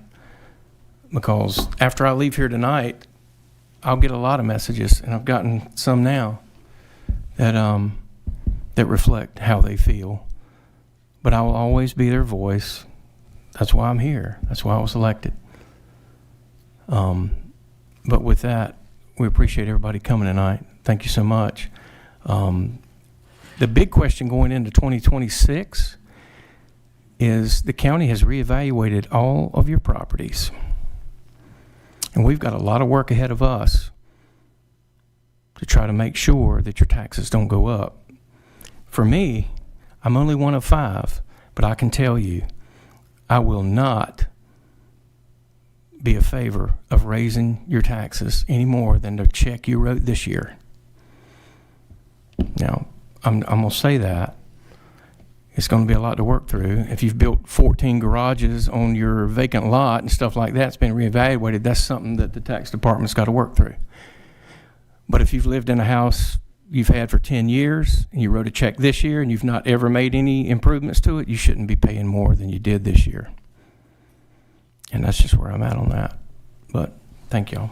because after I leave here tonight, I'll get a lot of messages, and I've gotten some now, that that reflect how they feel. But I will always be their voice. That's why I'm here. That's why I was elected. But with that, we appreciate everybody coming tonight. Thank you so much. The big question going into 2026 is the county has reevaluated all of your properties. And we've got a lot of work ahead of us to try to make sure that your taxes don't go up. For me, I'm only one of 5, but I can tell you, I will not be a favor of raising your taxes any more than the check you wrote this year. Now, I'm going to say that. It's going to be a lot to work through. If you've built 14 garages on your vacant lot and stuff like that, it's been reevaluated. That's something that the tax department's got to work through. But if you've lived in a house you've had for 10 years and you wrote a check this year and you've not ever made any improvements to it, you shouldn't be paying more than you did this year. And that's just where I'm at on that. But thank y'all.